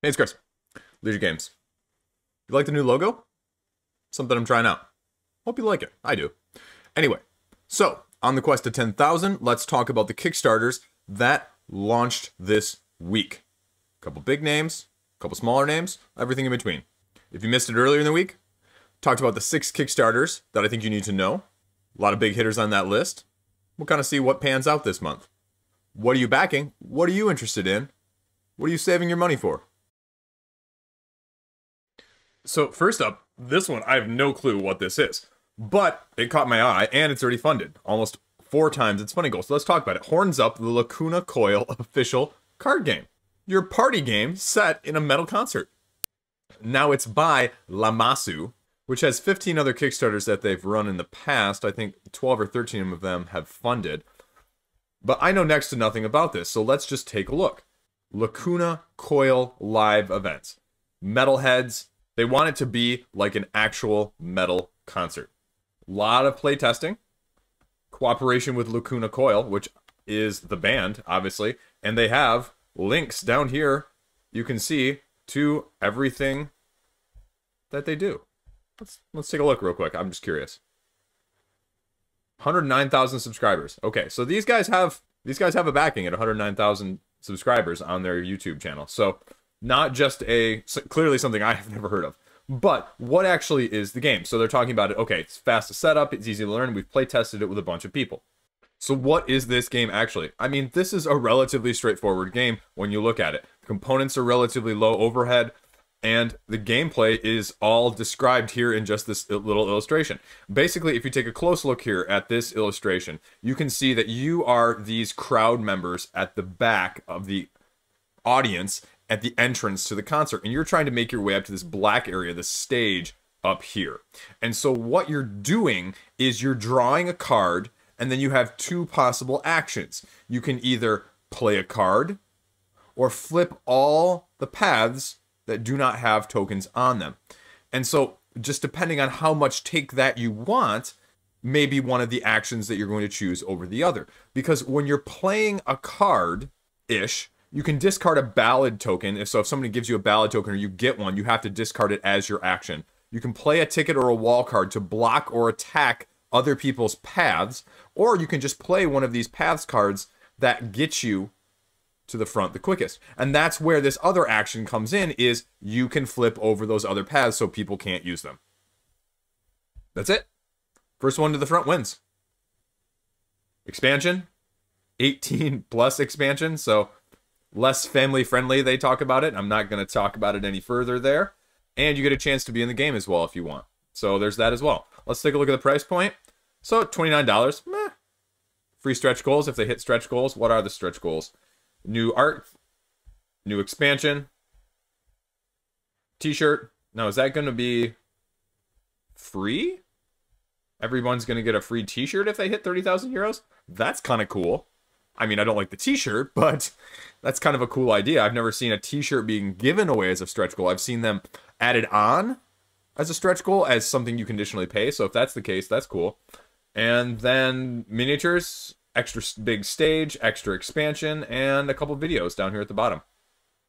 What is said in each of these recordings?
Hey, it's Chris. Liege Games. You like the new logo? Something I'm trying out. Hope you like it. I do. Anyway, so on the quest to 10,000, let's talk about the Kickstarters that launched this week. A couple big names, a couple smaller names, everything in between. If you missed it earlier in the week, talked about the 6 Kickstarters that I think you need to know. A lot of big hitters on that list. We'll kind of see what pans out this month. What are you backing? What are you interested in? What are you saving your money for? So first up, this one, I have no clue what this is, but it caught my eye and it's already funded. Almost 4 times its funding goal. So let's talk about it. Horns Up, the Lacuna Coil official card game. Your party game set in a metal concert. Now it's by Lamasu, which has 15 other Kickstarters that they've run in the past. I think 12 or 13 of them have funded. But I know next to nothing about this, so let's just take a look. Lacuna Coil live events. Metalheads. They want it to be like an actual metal concert. A lot of play testing, cooperation with Lacuna Coil, which is the band, obviously, and they have links down here you can see to everything that they do. Let's take a look real quick. I'm just curious. 109,000 subscribers. Okay, so these guys have a backing at 109,000 subscribers on their YouTube channel. So not just clearly something I have never heard of. But what actually is the game? So they're talking about it. Okay, it's fast to set up. It's easy to learn. We've play tested it with a bunch of people. So what is this game actually? I mean, this is a relatively straightforward game when you look at it. The components are relatively low overhead. And the gameplay is all described here in just this little illustration. Basically, if you take a close look here at this illustration, you can see that you are these crowd members at the back of the audience at the entrance to the concert. And you're trying to make your way up to this black area, the stage up here. And so what you're doing is you're drawing a card, and then you have 2 possible actions. You can either play a card or flip all the paths that do not have tokens on them. And so just depending on how much take that you want, may be one of the actions that you're going to choose over the other. Because when you're playing a card-ish, you can discard a ballad token. If somebody gives you a ballad token or you get one, you have to discard it as your action. You can play a ticket or a wall card to block or attack other people's paths, or you can just play one of these paths cards that gets you to the front the quickest. And that's where this other action comes in, is you can flip over those other paths so people can't use them. That's it. First one to the front wins. Expansion, 18 plus expansion, so less family friendly, they talk about it. I'm not going to talk about it any further there. And you get a chance to be in the game as well if you want. So there's that as well. Let's take a look at the price point. So $29. Meh. Free stretch goals if they hit stretch goals. What are the stretch goals? New art, new expansion, t-shirt. Now, is that going to be free? Everyone's going to get a free t-shirt if they hit 30,000 euros? That's kind of cool. I mean, I don't like the t-shirt, but that's kind of a cool idea. I've never seen a t-shirt being given away as a stretch goal. I've seen them added on as a stretch goal as something you conditionally pay. So if that's the case, that's cool. And then miniatures, extra big stage, extra expansion, and a couple videos down here at the bottom.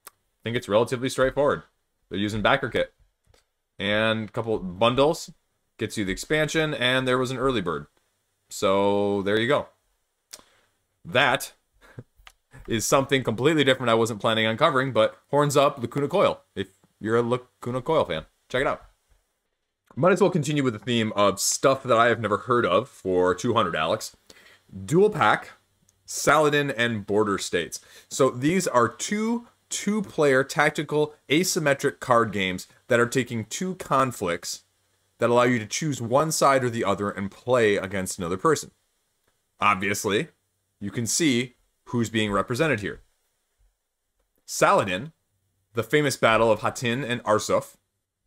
I think it's relatively straightforward. They're using backer kit. And a couple bundles gets you the expansion, and there was an early bird. So there you go. That is something completely different I wasn't planning on covering, but Horns Up, Lacuna Coil. If you're a Lacuna Coil fan, check it out. Might as well continue with the theme of stuff that I have never heard of for 200, Alex. Dual Pack, Saladin, and Border States. So these are 2 two-player tactical asymmetric card games that are taking 2 conflicts that allow you to choose one side or the other and play against another person. Obviously, you can see who's being represented here. Saladin, the famous battle of Hattin and Arsuf,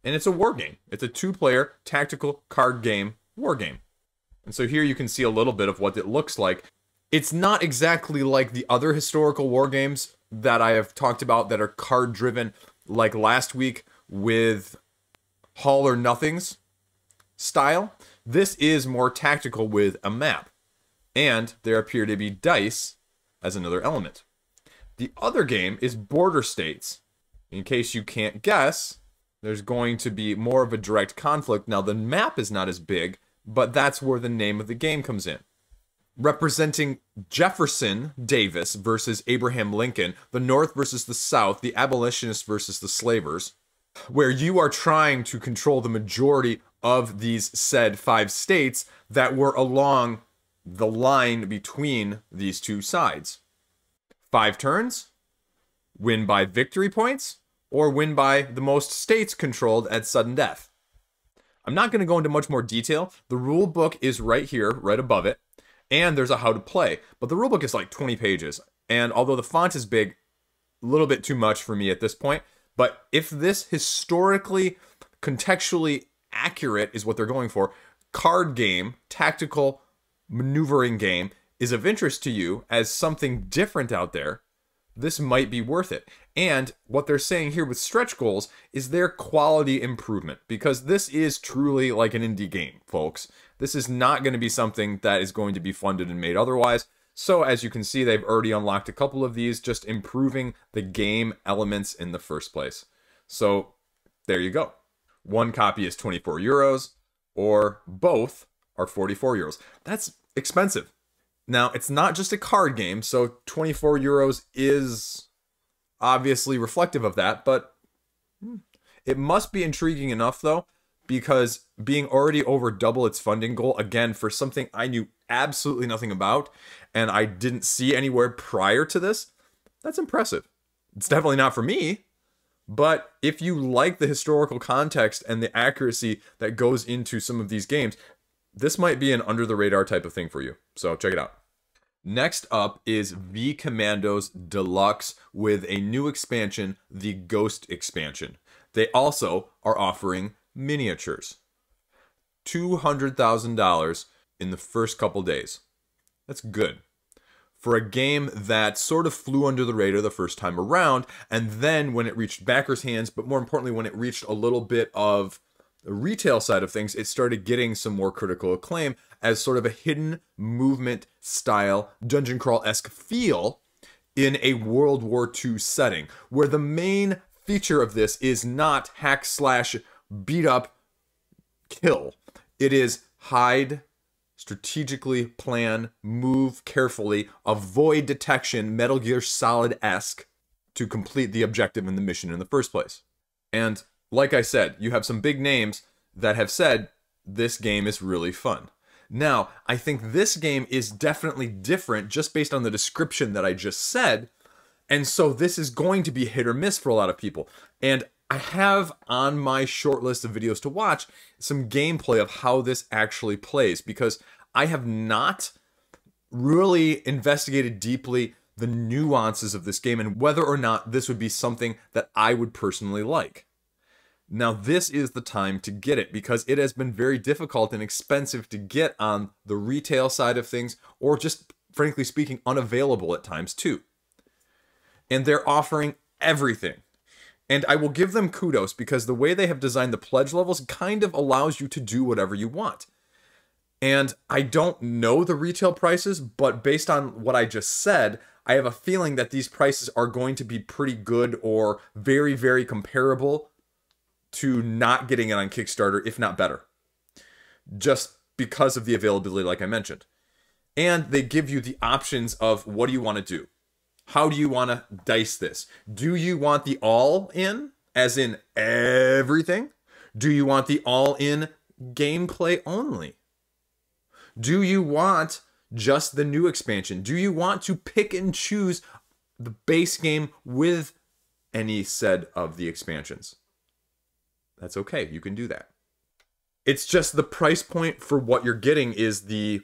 and it's a war game. It's a 2-player tactical card game war game. And so here you can see a little bit of what it looks like. It's not exactly like the other historical war games that I have talked about that are card-driven, like last week with All or Nothing's style. This is more tactical with a map. And there appear to be dice as another element. The other game is Border States. In case you can't guess, there's going to be more of a direct conflict. Now, the map is not as big, but that's where the name of the game comes in. Representing Jefferson Davis versus Abraham Lincoln, the North versus the South, the abolitionists versus the slavers, where you are trying to control the majority of these said 5 states that were along the line between these two sides. 5 turns, win by victory points, or win by the most states controlled at sudden death. I'm not going to go into much more detail. The rule book is right here, right above it, and there's a how to play. But the rule book is like 20 pages, and although the font is big, a little bit too much for me at this point. But if this historically, contextually accurate is what they're going for, card game, tactical maneuvering game is of interest to you as something different out there, this might be worth it. And what they're saying here with stretch goals is their quality improvement, because this is truly like an indie game, folks. This is not going to be something that is going to be funded and made otherwise. So as you can see, they've already unlocked a couple of these, just improving the game elements in the first place. So there you go. One copy is 24 euros, or both are 44 euros. That's expensive. Now, it's not just a card game, so 24 euros is obviously reflective of that, but it must be intriguing enough, though, because being already over double its funding goal, again, for something I knew absolutely nothing about, and I didn't see anywhere prior to this, that's impressive. It's definitely not for me, but if you like the historical context and the accuracy that goes into some of these games, this might be an under-the-radar type of thing for you. So check it out. Next up is V-Commandos Deluxe with a new expansion, the Ghost expansion. They also are offering miniatures. $200,000 in the first couple days. That's good. For a game that sort of flew under the radar the first time around, and then when it reached backers' hands, but more importantly when it reached a little bit of the retail side of things, it started getting some more critical acclaim as sort of a hidden movement style, dungeon crawl-esque feel in a World War II setting, where the main feature of this is not hack slash beat up kill. It is hide, strategically plan, move carefully, avoid detection, Metal Gear Solid-esque to complete the objective and the mission in the first place. And like I said, you have some big names that have said this game is really fun. Now, I think this game is definitely different just based on the description that I just said, and so this is going to be hit or miss for a lot of people. And I have on my short list of videos to watch some gameplay of how this actually plays, because I have not really investigated deeply the nuances of this game and whether or not this would be something that I would personally like. Now, this is the time to get it, because it has been very difficult and expensive to get on the retail side of things, or just, frankly speaking, unavailable at times too. And they're offering everything. And I will give them kudos, because the way they have designed the pledge levels kind of allows you to do whatever you want. And I don't know the retail prices, but based on what I just said, I have a feeling that these prices are going to be pretty good or very, very comparable to not getting it on Kickstarter, if not better. Just because of the availability, like I mentioned. And they give you the options of what do you want to do? How do you want to dice this? Do you want the all-in, as in everything? Do you want the all-in gameplay only? Do you want just the new expansion? Do you want to pick and choose the base game with any said of the expansions? That's okay, you can do that. It's just the price point for what you're getting is the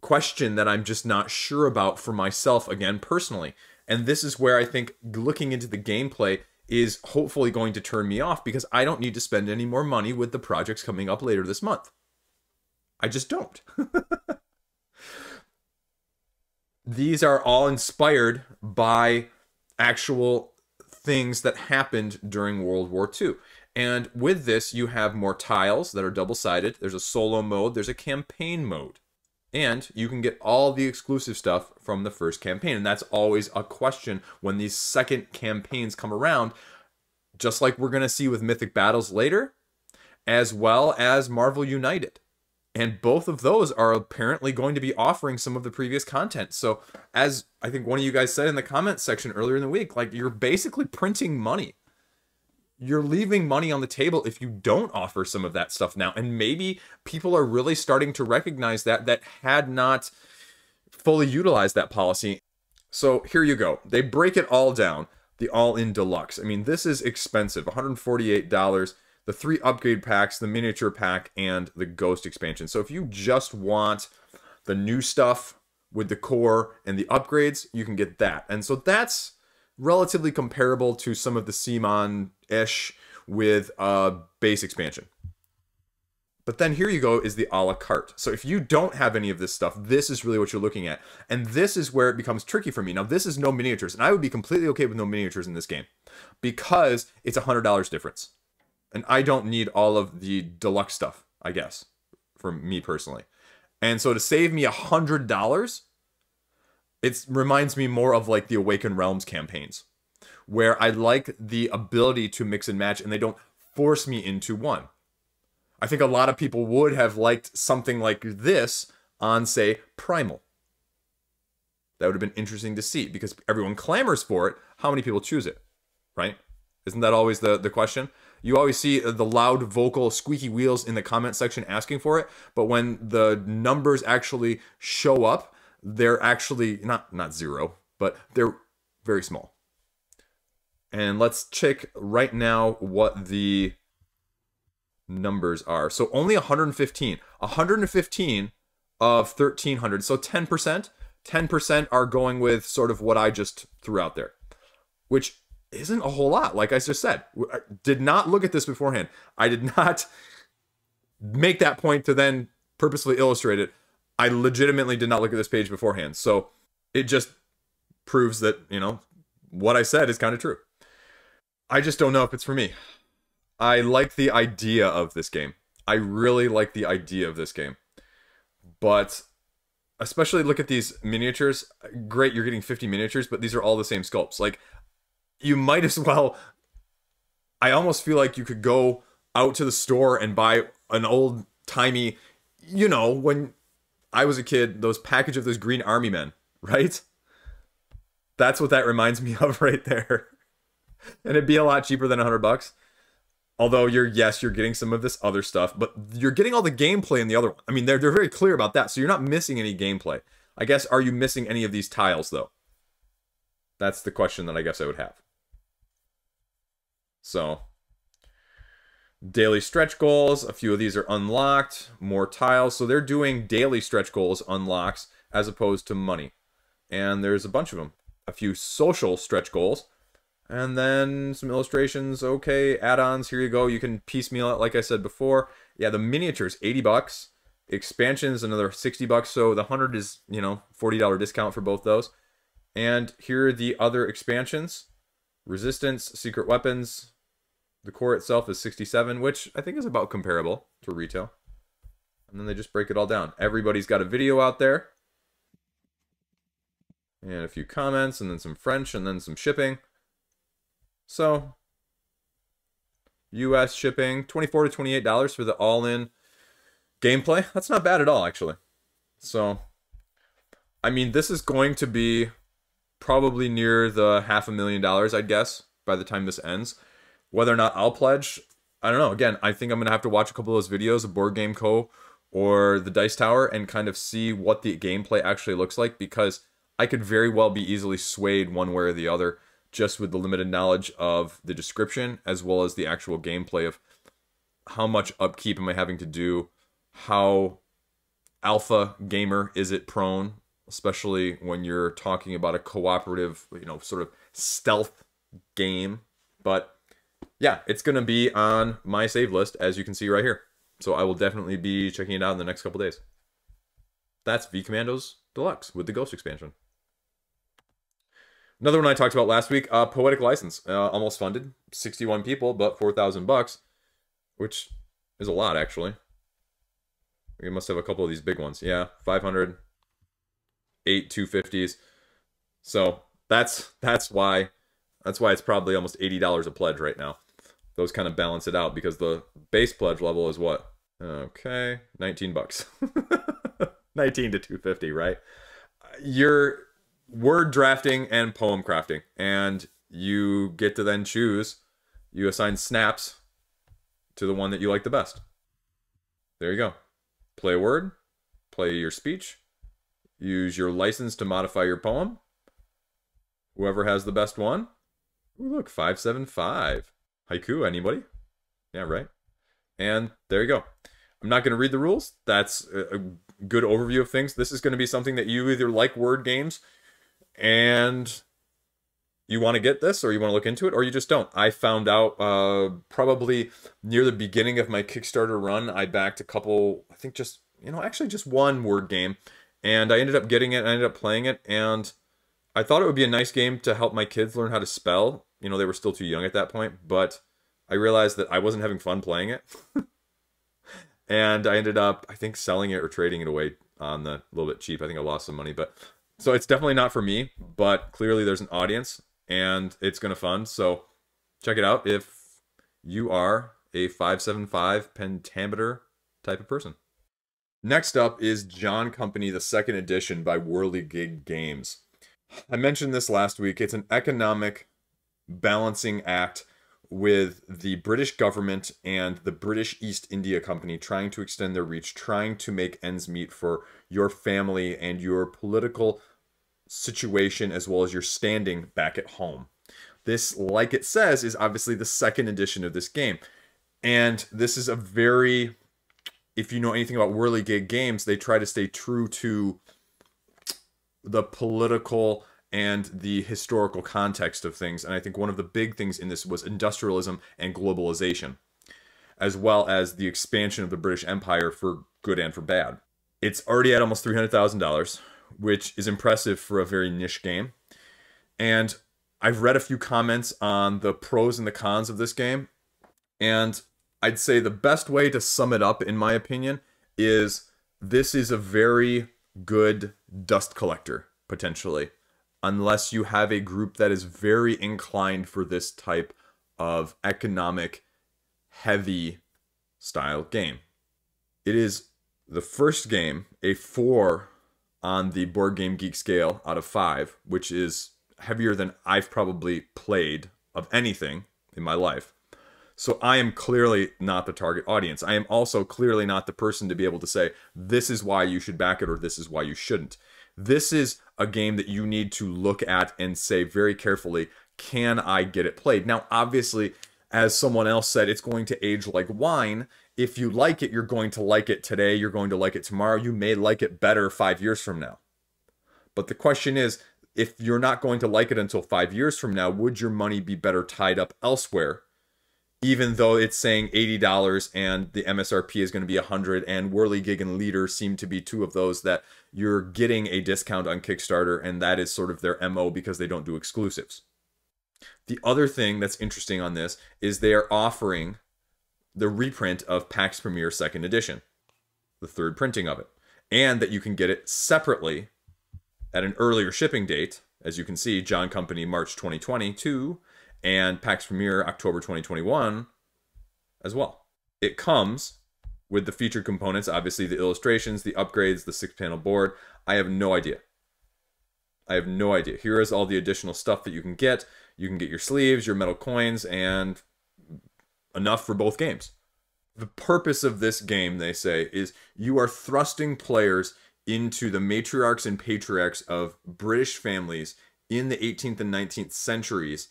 question that I'm just not sure about for myself, again, personally. And this is where I think looking into the gameplay is hopefully going to turn me off, because I don't need to spend any more money with the projects coming up later this month. I just don't. These are all inspired by actual things that happened during World War II. And with this, you have more tiles that are double-sided. There's a solo mode. There's a campaign mode. And you can get all the exclusive stuff from the first campaign. And that's always a question when these second campaigns come around. just like we're going to see with Mythic Battles later, as well as Marvel United. And both of those are apparently going to be offering some of the previous content. So as I think one of you guys said in the comments section earlier in the week, like, you're basically printing money. You're leaving money on the table if you don't offer some of that stuff now. And maybe people are really starting to recognize that had not fully utilized that policy. So here you go. They break it all down. The all-in deluxe. I mean, this is expensive. $148. The 3 upgrade packs, the miniature pack, and the Ghost expansion. So if you just want the new stuff with the core and the upgrades, you can get that. And so that's relatively comparable to some of the CMON-ish with base expansion. But then here you go is the a la carte. So if you don't have any of this stuff, this is really what you're looking at. And this is where it becomes tricky for me. Now, this is no miniatures, and I would be completely okay with no miniatures in this game because it's $100 difference. And I don't need all of the deluxe stuff, I guess, for me personally. And so to save me $100, it reminds me more of like the Awakened Realms campaigns, where I like the ability to mix and match, and they don't force me into one. I think a lot of people would have liked something like this on, say, Primal. That would have been interesting to see, because everyone clamors for it. How many people choose it, right? Isn't that always the question? You always see the loud, vocal, squeaky wheels in the comment section asking for it, but when the numbers actually show up, they're actually not zero, but they're very small. And let's check right now what the numbers are. So only 115. 115 of 1,300. So 10%. 10% are going with sort of what I just threw out there, which isn't a whole lot. Like I just said, I did not look at this beforehand. I did not make that point to then purposely illustrate it. I legitimately did not look at this page beforehand. So it just proves that, you know, what I said is kind of true. I just don't know if it's for me. I like the idea of this game. I really like the idea of this game. But especially look at these miniatures. Great, you're getting 50 miniatures, but these are all the same sculpts. Like, you might as well... I almost feel like you could go out to the store and buy an old-timey... You know, when I was a kid, those package of those green army men, right? That's what that reminds me of right there. And it'd be a lot cheaper than $100. Although you're getting some of this other stuff, but you're getting all the gameplay in the other one. I mean, they're very clear about that, so you're not missing any gameplay. I guess, are you missing any of these tiles, though? That's the question that I guess I would have. So, daily stretch goals. A few of these are unlocked. More tiles. So they're doing daily stretch goals unlocks as opposed to money. And there's a bunch of them. A few social stretch goals. And then some illustrations. Okay, add-ons. Here you go. You can piecemeal it like I said before. Yeah, the miniatures, $80. Expansions, another $60. So the 100 is, you know, $40 discount for both those. And here are the other expansions. Resistance, secret weapons. The core itself is $67, which I think is about comparable to retail. And then they just break it all down. Everybody's got a video out there. And a few comments, and then some French, and then some shipping. So, US shipping, $24 to $28 for the all-in gameplay. That's not bad at all, actually. So, I mean, this is going to be probably near the $500,000, I'd guess, by the time this ends. Whether or not I'll pledge, I don't know. Again, I think I'm going to have to watch a couple of those videos of Board Game Co. or the Dice Tower and kind of see what the gameplay actually looks like, because I could very well be easily swayed one way or the other just with the limited knowledge of the description as well as the actual gameplay of how much upkeep am I having to do, how alpha gamer is it prone, especially when you're talking about a cooperative, you know, sort of stealth game. But yeah, it's going to be on my save list, as you can see right here. So I will definitely be checking it out in the next couple days. That's V-Commandos Deluxe with the Ghost expansion. Another one I talked about last week, Poetic license. Almost funded. 61 people, but $4,000, which is a lot, actually. We must have a couple of these big ones. Yeah, 500, 8 250s. So that's why it's probably almost $80 a pledge right now. those kind of balance it out because the base pledge level is what? Okay, 19 bucks. 19 to 250, right? You're word drafting and poem crafting, and you get to then choose. You assign snaps to the one that you like the best. There you go. Play a word, play your speech, use your license to modify your poem. Whoever has the best one. Ooh, look, 575. Haiku, anybody? Yeah, right. And there you go. I'm not going to read the rules. That's a good overview of things. This is going to be something that you either like word games and you want to get this, or you want to look into it, or you just don't. I found out probably near the beginning of my Kickstarter run, I backed a couple, I think just, actually just one word game, and I ended up getting it, and I ended up playing it, and I thought it would be a nice game to help my kids learn how to spell. They were still too young at that point, but I realized that I wasn't having fun playing it. And I ended up, I think, selling it or trading it away on the little bit cheap. I think I lost some money, but so it's definitely not for me, but clearly there's an audience and it's going to fund. So check it out if you are a 575 pentameter type of person. Next up is John Company, the second edition by Whirligig Games. I mentioned this last week. It's an economic balancing act with the British government and the British East India Company trying to extend their reach, trying to make ends meet for your family and your political situation as well as your standing back at home. This, like it says, is obviously the second edition of this game. And this is a very, if you know anything about Whirligig Games, they try to stay true to the political and the historical context of things. And I think one of the big things in this was industrialism and globalization, as well as the expansion of the British Empire for good and for bad. It's already at almost $300,000, which is impressive for a very niche game. And I've read a few comments on the pros and the cons of this game. And I'd say the best way to sum it up, in my opinion, is this is a very good dust collector, potentially. Unless you have a group that is very inclined for this type of economic heavy style game. It is the first game, a 4 on the Board Game Geek scale out of 5, which is heavier than I've probably played of anything in my life. So I am clearly not the target audience. I am also clearly not the person to be able to say, this is why you should back it or this is why you shouldn't. This is a game that you need to look at and say very carefully, can I get it played? Now, obviously, as someone else said, it's going to age like wine. If you like it, you're going to like it today. You're going to like it tomorrow. You may like it better 5 years from now. But the question is, if you're not going to like it until 5 years from now, would your money be better tied up elsewhere? Even though it's saying $80 and the MSRP is going to be $100, and Whirligig and Leader seem to be two of those that you're getting a discount on Kickstarter, and that is sort of their MO because they don't do exclusives. The other thing that's interesting on this is they are offering the reprint of PAX Premier 2nd Edition, the third printing of it, and that you can get it separately at an earlier shipping date. As you can see, John Company March 2022, and PAX Premier October 2021 as well. It comes with the featured components, obviously the illustrations, the upgrades, the 6-panel board. I have no idea. I have no idea. Here is all the additional stuff that you can get. You can get your sleeves, your metal coins, and enough for both games. The purpose of this game, they say, is you are thrusting players into the matriarchs and patriarchs of British families in the 18th and 19th centuries,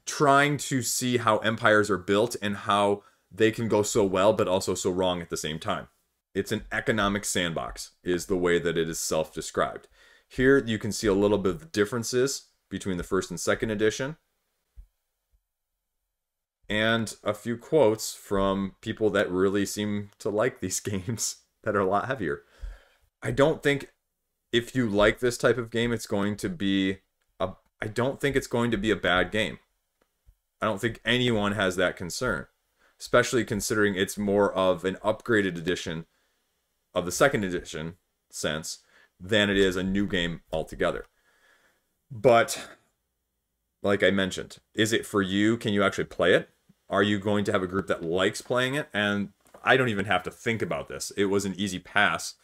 trying to see how empires are built and how they can go so well but also so wrong at the same time. It's an economic sandbox, is the way that it is self-described. Here you can see a little bit of the differences between the first and second edition, and a few quotes from people that really seem to like these games that are a lot heavier. I don't think if you like this type of game, it's going to be I don't think it's going to be a bad game. I don't think anyone has that concern, especially considering it's more of an upgraded edition of the second edition sense than it is a new game altogether. But like I mentioned, is it for you? Can you actually play it? Are you going to have a group that likes playing it? And I don't even have to think about this. It was an easy pass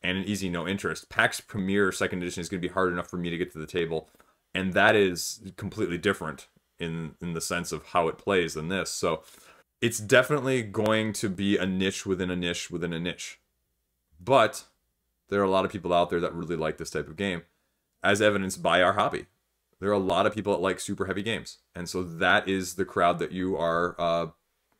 and an easy no interest. PAX Premier 2nd Edition is going to be hard enough for me to get to the table, and that is completely different in the sense of how it plays than this. So it's definitely going to be a niche within a niche within a niche. But there are a lot of people out there that really like this type of game, as evidenced by our hobby. There are a lot of people that like super heavy games. And so that is the crowd that you are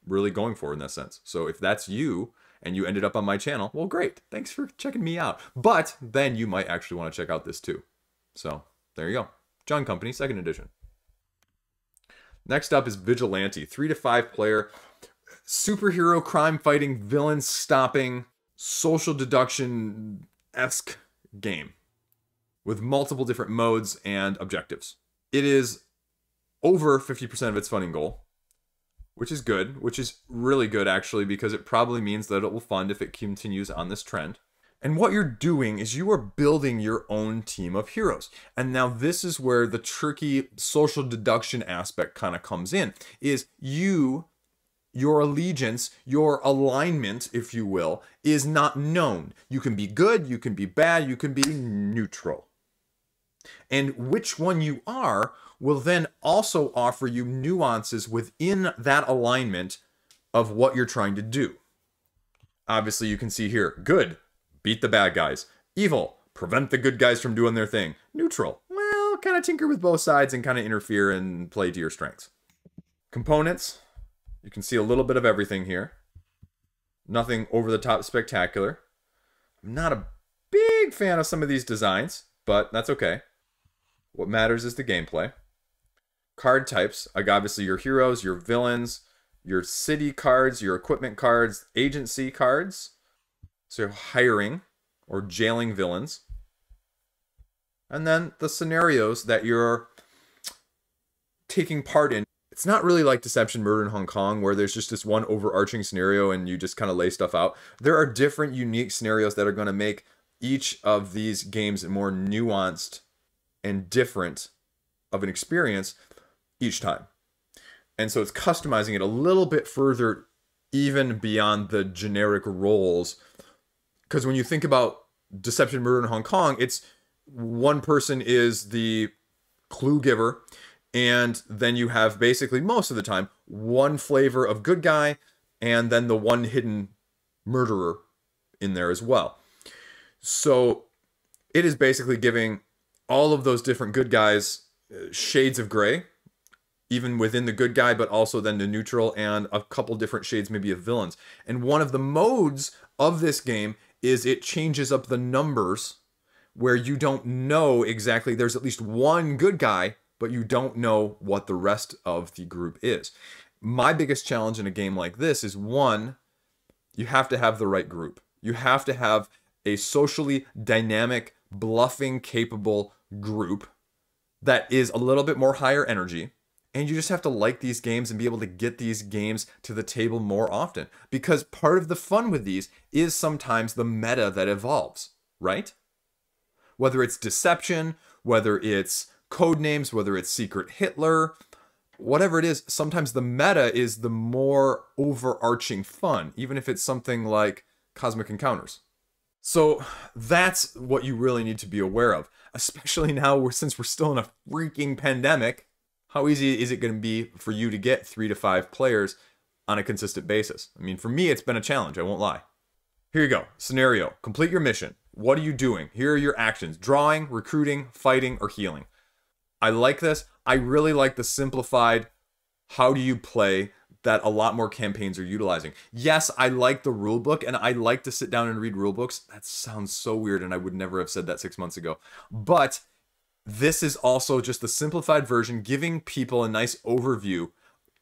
really going for in that sense. So if that's you and you ended up on my channel, well, great. Thanks for checking me out. But then you might actually want to check out this too. So there you go. John Company, 2nd Edition. Next up is Vigilante, 3 to 5 player, superhero crime fighting, villain stopping, social deduction-esque game with multiple different modes and objectives. It is over 50% of its funding goal, which is good, which is really good actually, because it probably means that it will fund if it continues on this trend. And what you're doing is you are building your own team of heroes. And now this is where the tricky social deduction aspect kind of comes in, is your allegiance, your alignment, if you will, is not known. You can be good, you can be bad, you can be neutral. And which one you are will then also offer you nuances within that alignment of what you're trying to do. Obviously, you can see here, good, beat the bad guys. Evil, prevent the good guys from doing their thing. Neutral, well, kind of tinker with both sides and kind of interfere and play to your strengths. Components, you can see a little bit of everything here. Nothing over the top spectacular. I'm not a big fan of some of these designs, but that's okay. What matters is the gameplay. Card types, like obviously your heroes, your villains, your city cards, your equipment cards, agency cards. So hiring or jailing villains. And then the scenarios that you're taking part in. It's not really like Deception, Murder in Hong Kong, where there's just this one overarching scenario and you just kind of lay stuff out. There are different unique scenarios that are going to make each of these games more nuanced and different of an experience each time. And so it's customizing it a little bit further, even beyond the generic roles. Because when you think about Deception, Murder in Hong Kong, it's one person is the clue giver, and then you have basically most of the time one flavor of good guy, and then the one hidden murderer in there as well. So it is basically giving all of those different good guys shades of gray, even within the good guy, but also then the neutral and a couple different shades maybe of villains. And one of the modes of this game is it changes up the numbers where you don't know exactly, there's at least one good guy, but you don't know what the rest of the group is. My biggest challenge in a game like this is, one, you have to have the right group. You have to have a socially dynamic, bluffing capable group that is a little bit more higher energy. And you just have to like these games and be able to get these games to the table more often. Because part of the fun with these is sometimes the meta that evolves, right? Whether it's Deception, whether it's Codenames, whether it's Secret Hitler, whatever it is, sometimes the meta is the more overarching fun, even if it's something like Cosmic Encounters. So that's what you really need to be aware of, especially now since we're still in a freaking pandemic. How easy is it going to be for you to get 3 to 5 players on a consistent basis? I mean, for me, it's been a challenge, I won't lie. Here you go. Scenario. Complete your mission. What are you doing? Here are your actions. Drawing, recruiting, fighting, or healing. I like this. I really like the simplified, how do you play, that a lot more campaigns are utilizing. Yes, I like the rulebook, and I like to sit down and read rulebooks. That sounds so weird, and I would never have said that 6 months ago. But this is also just the simplified version, giving people a nice overview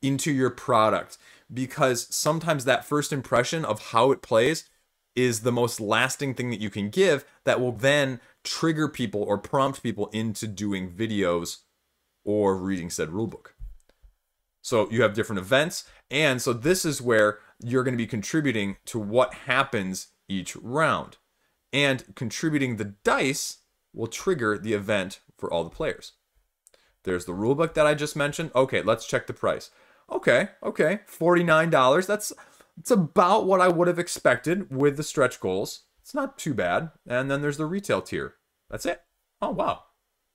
into your product, because sometimes that first impression of how it plays is the most lasting thing that you can give that will then trigger people or prompt people into doing videos or reading said rulebook. So you have different events, and so this is where you're going to be contributing to what happens each round. And contributing the dice will trigger the event for all the players. There's the rulebook that I just mentioned. Okay, let's check the price. Okay, okay. $49. That's about what I would have expected with the stretch goals. It's not too bad. And then there's the retail tier. That's it. Oh, wow.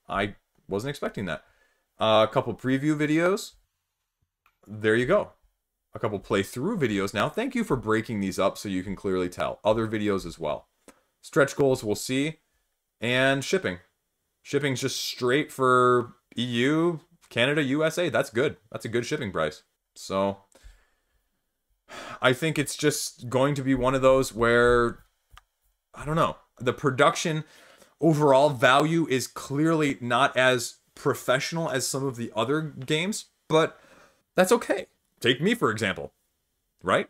I wasn't expecting that. A couple preview videos. There you go. A couple playthrough videos now. Thank you for breaking these up so you can clearly tell. Other videos as well. Stretch goals we'll see. And shipping. Shipping's just straight for EU, Canada, USA. That's good. That's a good shipping price. So I think it's just going to be one of those where, I don't know, the production overall value is clearly not as professional as some of the other games, but that's okay. Take me, for example, right?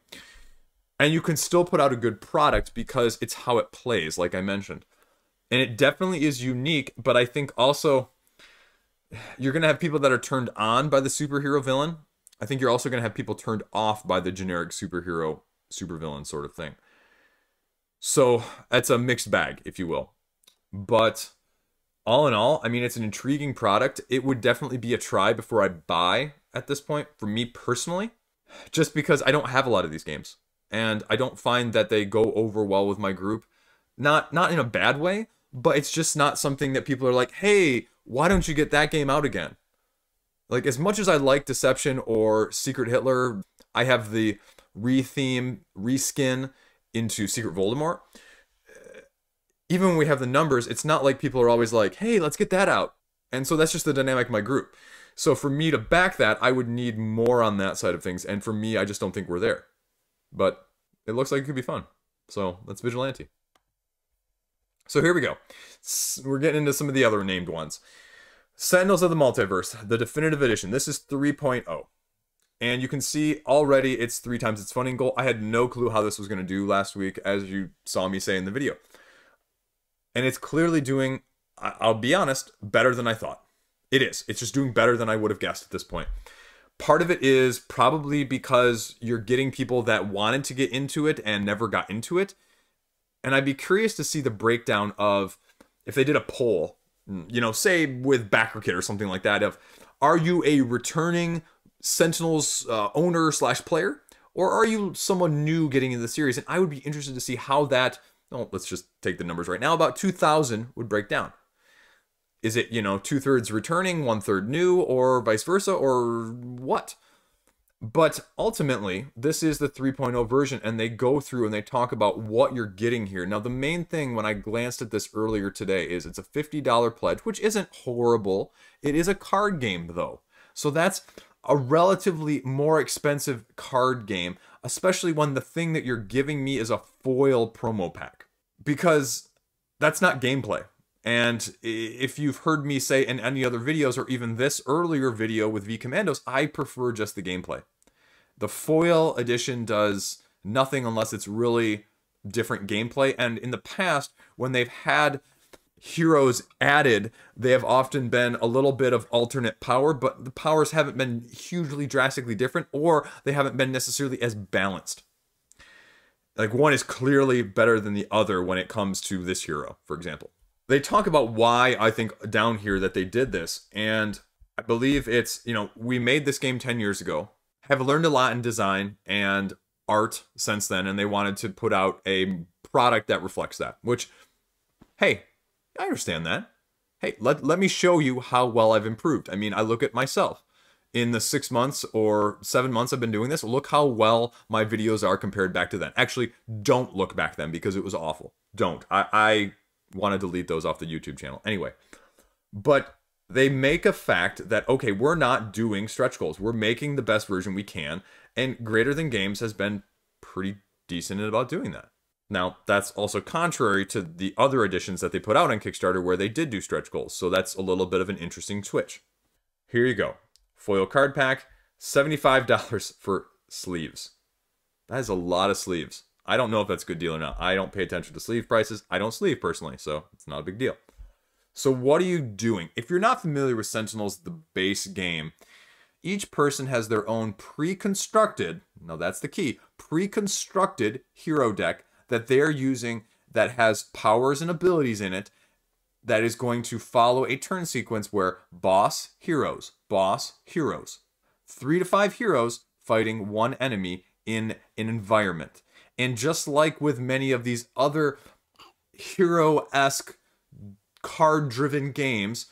And you can still put out a good product because it's how it plays, like I mentioned. And it definitely is unique, but I think also you're going to have people that are turned on by the superhero villain. I think you're also going to have people turned off by the generic superhero, supervillain sort of thing. So that's a mixed bag, if you will. But all in all, I mean, it's an intriguing product. It would definitely be a try before I buy at this point, for me personally, just because I don't have a lot of these games. And I don't find that they go over well with my group. Not in a bad way, but it's just not something that people are like, hey, why don't you get that game out again? Like, as much as I like Deception or Secret Hitler, I have the reskin into Secret Voldemort. Even when we have the numbers, it's not like people are always like, hey, let's get that out. And so that's just the dynamic of my group. So for me to back that, I would need more on that side of things. And for me, I just don't think we're there. But it looks like it could be fun. So that's Vigilante. So here we go. We're getting into some of the other named ones. Sentinels of the Multiverse, the definitive edition. This is 3.0. And you can see already it's 3 times its funding goal. I had no clue how this was going to do last week, as you saw me say in the video. And it's clearly doing, I'll be honest, better than I thought. It is. It's just doing better than I would have guessed at this point. Part of it is probably because you're getting people that wanted to get into it and never got into it. And I'd be curious to see the breakdown of, if they did a poll, you know, say with Backer Kit or something like that, of, are you a returning Sentinels owner / player? Or are you someone new getting into the series? And I would be interested to see how that, oh, let's just take the numbers right now, about 2,000 would break down. Is it, you know, 2/3 returning, 1/3 new, or vice versa, or what? But ultimately, this is the 3.0 version, and they go through and they talk about what you're getting here. Now, the main thing when I glanced at this earlier today is it's a $50 pledge, which isn't horrible. It is a card game, though. So that's a relatively more expensive card game, especially when the thing that you're giving me is a foil promo pack. Because that's not gameplay. And if you've heard me say in any other videos, or even this earlier video with V-Commandos, I prefer just the gameplay. The foil edition does nothing unless it's really different gameplay. And in the past, when they've had heroes added, they have often been a little bit of alternate power, but the powers haven't been hugely drastically different, or they haven't been necessarily as balanced. Like, one is clearly better than the other when it comes to this hero, for example. They talk about why I think down here that they did this, and I believe it's, you know, we made this game 10 years ago, have learned a lot in design and art since then, and they wanted to put out a product that reflects that, which, hey, I understand that. Hey, let me show you how well I've improved. I mean, I look at myself. In the 6 months or 7 months I've been doing this, look how well my videos are compared back to then. Actually, don't look back then because it was awful. Don't. I want to delete those off the YouTube channel. Anyway, but they make a fact that, okay, we're not doing stretch goals. We're making the best version we can, and Greater Than Games has been pretty decent about doing that. Now, that's also contrary to the other editions that they put out on Kickstarter where they did do stretch goals, so that's a little bit of an interesting switch. Here you go. Foil card pack, $75 for sleeves. That is a lot of sleeves. I don't know if that's a good deal or not. I don't pay attention to sleeve prices. I don't sleeve personally, so it's not a big deal. So what are you doing? If you're not familiar with Sentinels, the base game, each person has their own pre-constructed, now that's the key, pre-constructed hero deck that they're using that has powers and abilities in it that is going to follow a turn sequence where boss, heroes, 3 to 5 heroes fighting one enemy in an environment. And just like with many of these other hero-esque card-driven games,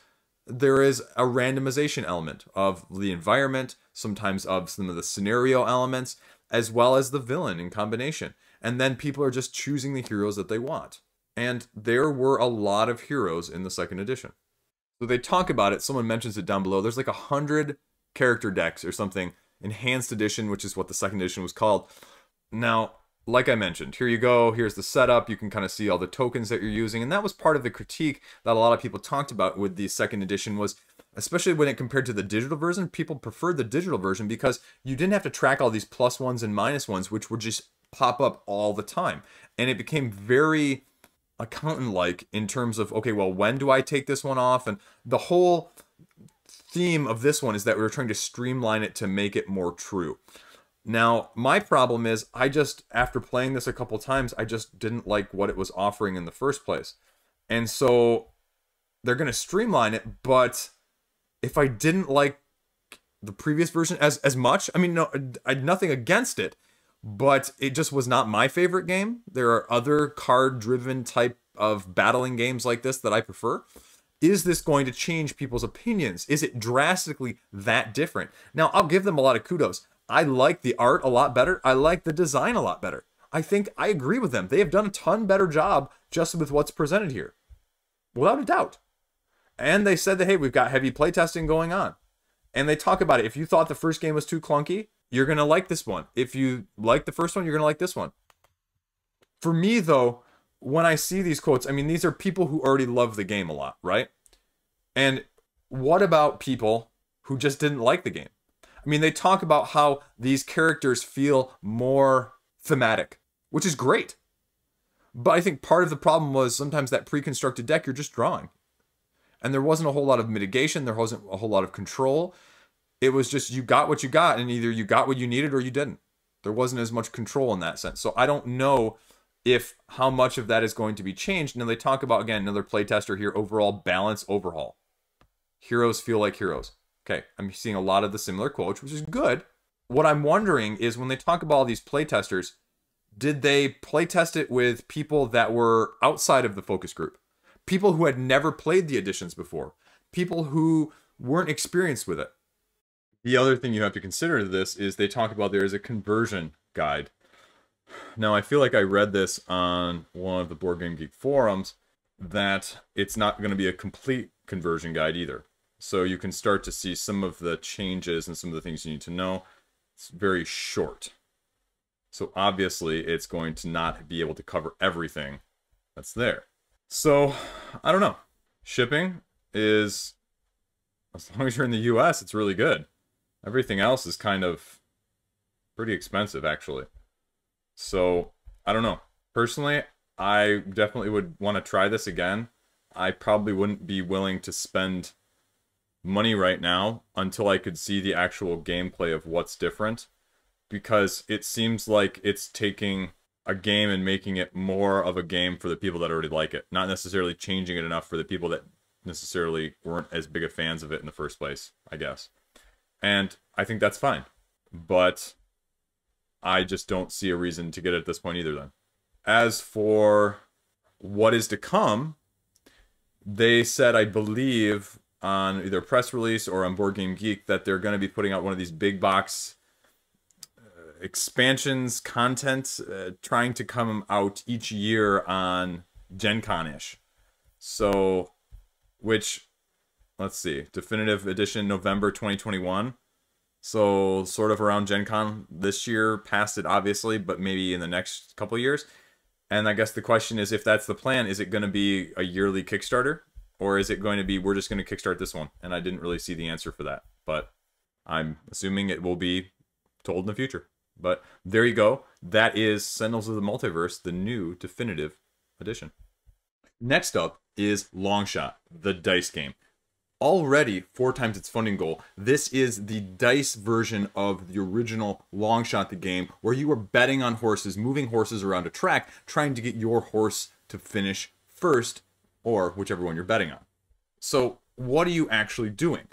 there is a randomization element of the environment, sometimes of some of the scenario elements, as well as the villain in combination. And then people are just choosing the heroes that they want. And there were a lot of heroes in the second edition. So they talk about it, someone mentions it down below. There's like 100 character decks or something, enhanced edition, which is what the second edition was called. Now, like I mentioned, here you go, here's the setup, you can kind of see all the tokens that you're using, and that was part of the critique that a lot of people talked about with the second edition was, especially when it compared to the digital version, people preferred the digital version because you didn't have to track all these +1s and -1s, which would just pop up all the time. And it became very accountant-like in terms of, okay, well, when do I take this one off? And the whole theme of this one is that we were trying to streamline it to make it more true. Now, my problem is, after playing this a couple times, I just didn't like what it was offering in the first place. And so, they're going to streamline it, but if I didn't like the previous version as much, I mean, no, I had nothing against it, but it just was not my favorite game. There are other card-driven type of battling games like this that I prefer. Is this going to change people's opinions? Is it drastically that different? Now, I'll give them a lot of kudos. I like the art a lot better. I like the design a lot better. I think I agree with them. They have done a ton better job just with what's presented here. Without a doubt. And they said that, hey, we've got heavy playtesting going on. And they talk about it. If you thought the first game was too clunky, you're going to like this one. If you like the first one, you're going to like this one. For me, though, when I see these quotes, I mean, these are people who already love the game a lot, right? And what about people who just didn't like the game? I mean, they talk about how these characters feel more thematic, which is great. But I think part of the problem was sometimes that pre-constructed deck you're just drawing. And there wasn't a whole lot of mitigation, there wasn't a whole lot of control. It was just you got what you got, and either you got what you needed or you didn't. There wasn't as much control in that sense. So I don't know if how much of that is going to be changed. And they talk about, again, another playtester here, overall balance overhaul. Heroes feel like heroes. Okay, I'm seeing a lot of the similar quotes, which is good. What I'm wondering is when they talk about all these playtesters, did they playtest it with people that were outside of the focus group? People who had never played the editions before? People who weren't experienced with it? The other thing you have to consider to this is they talk about there is a conversion guide. Now, I feel like I read this on one of the Board Game Geek forums that it's not going to be a complete conversion guide either. So you can start to see some of the changes and some of the things you need to know. It's very short. So obviously it's going to not be able to cover everything that's there. So, I don't know. Shipping is, as long as you're in the US, it's really good. Everything else is kind of pretty expensive, actually. So, I don't know. Personally, I definitely would want to try this again. I probably wouldn't be willing to spend money right now until I could see the actual gameplay of what's different, because it seems like it's taking a game and making it more of a game for the people that already like it, not necessarily changing it enough for the people that necessarily weren't as big of fans of it in the first place, I guess. And I think that's fine, but I just don't see a reason to get it at this point either then. As for what is to come, they said, I believe, on either press release or on Board Game Geek that they're going to be putting out one of these big box expansions content, trying to come out each year on Gen Con-ish. So, which, let's see, definitive edition November 2021. So, sort of around Gen Con this year, past it obviously, but maybe in the next couple years. And I guess the question is, if that's the plan, is it going to be a yearly Kickstarter? Or is it going to be, we're just going to kickstart this one? And I didn't really see the answer for that. But I'm assuming it will be told in the future. But there you go. That is Sentinels of the Multiverse, the new definitive edition. Next up is Longshot, the dice game. Already 4 times its funding goal. This is the dice version of the original Longshot, the game, where you were betting on horses, moving horses around a track, trying to get your horse to finish first, or whichever one you're betting on. So what are you actually doing?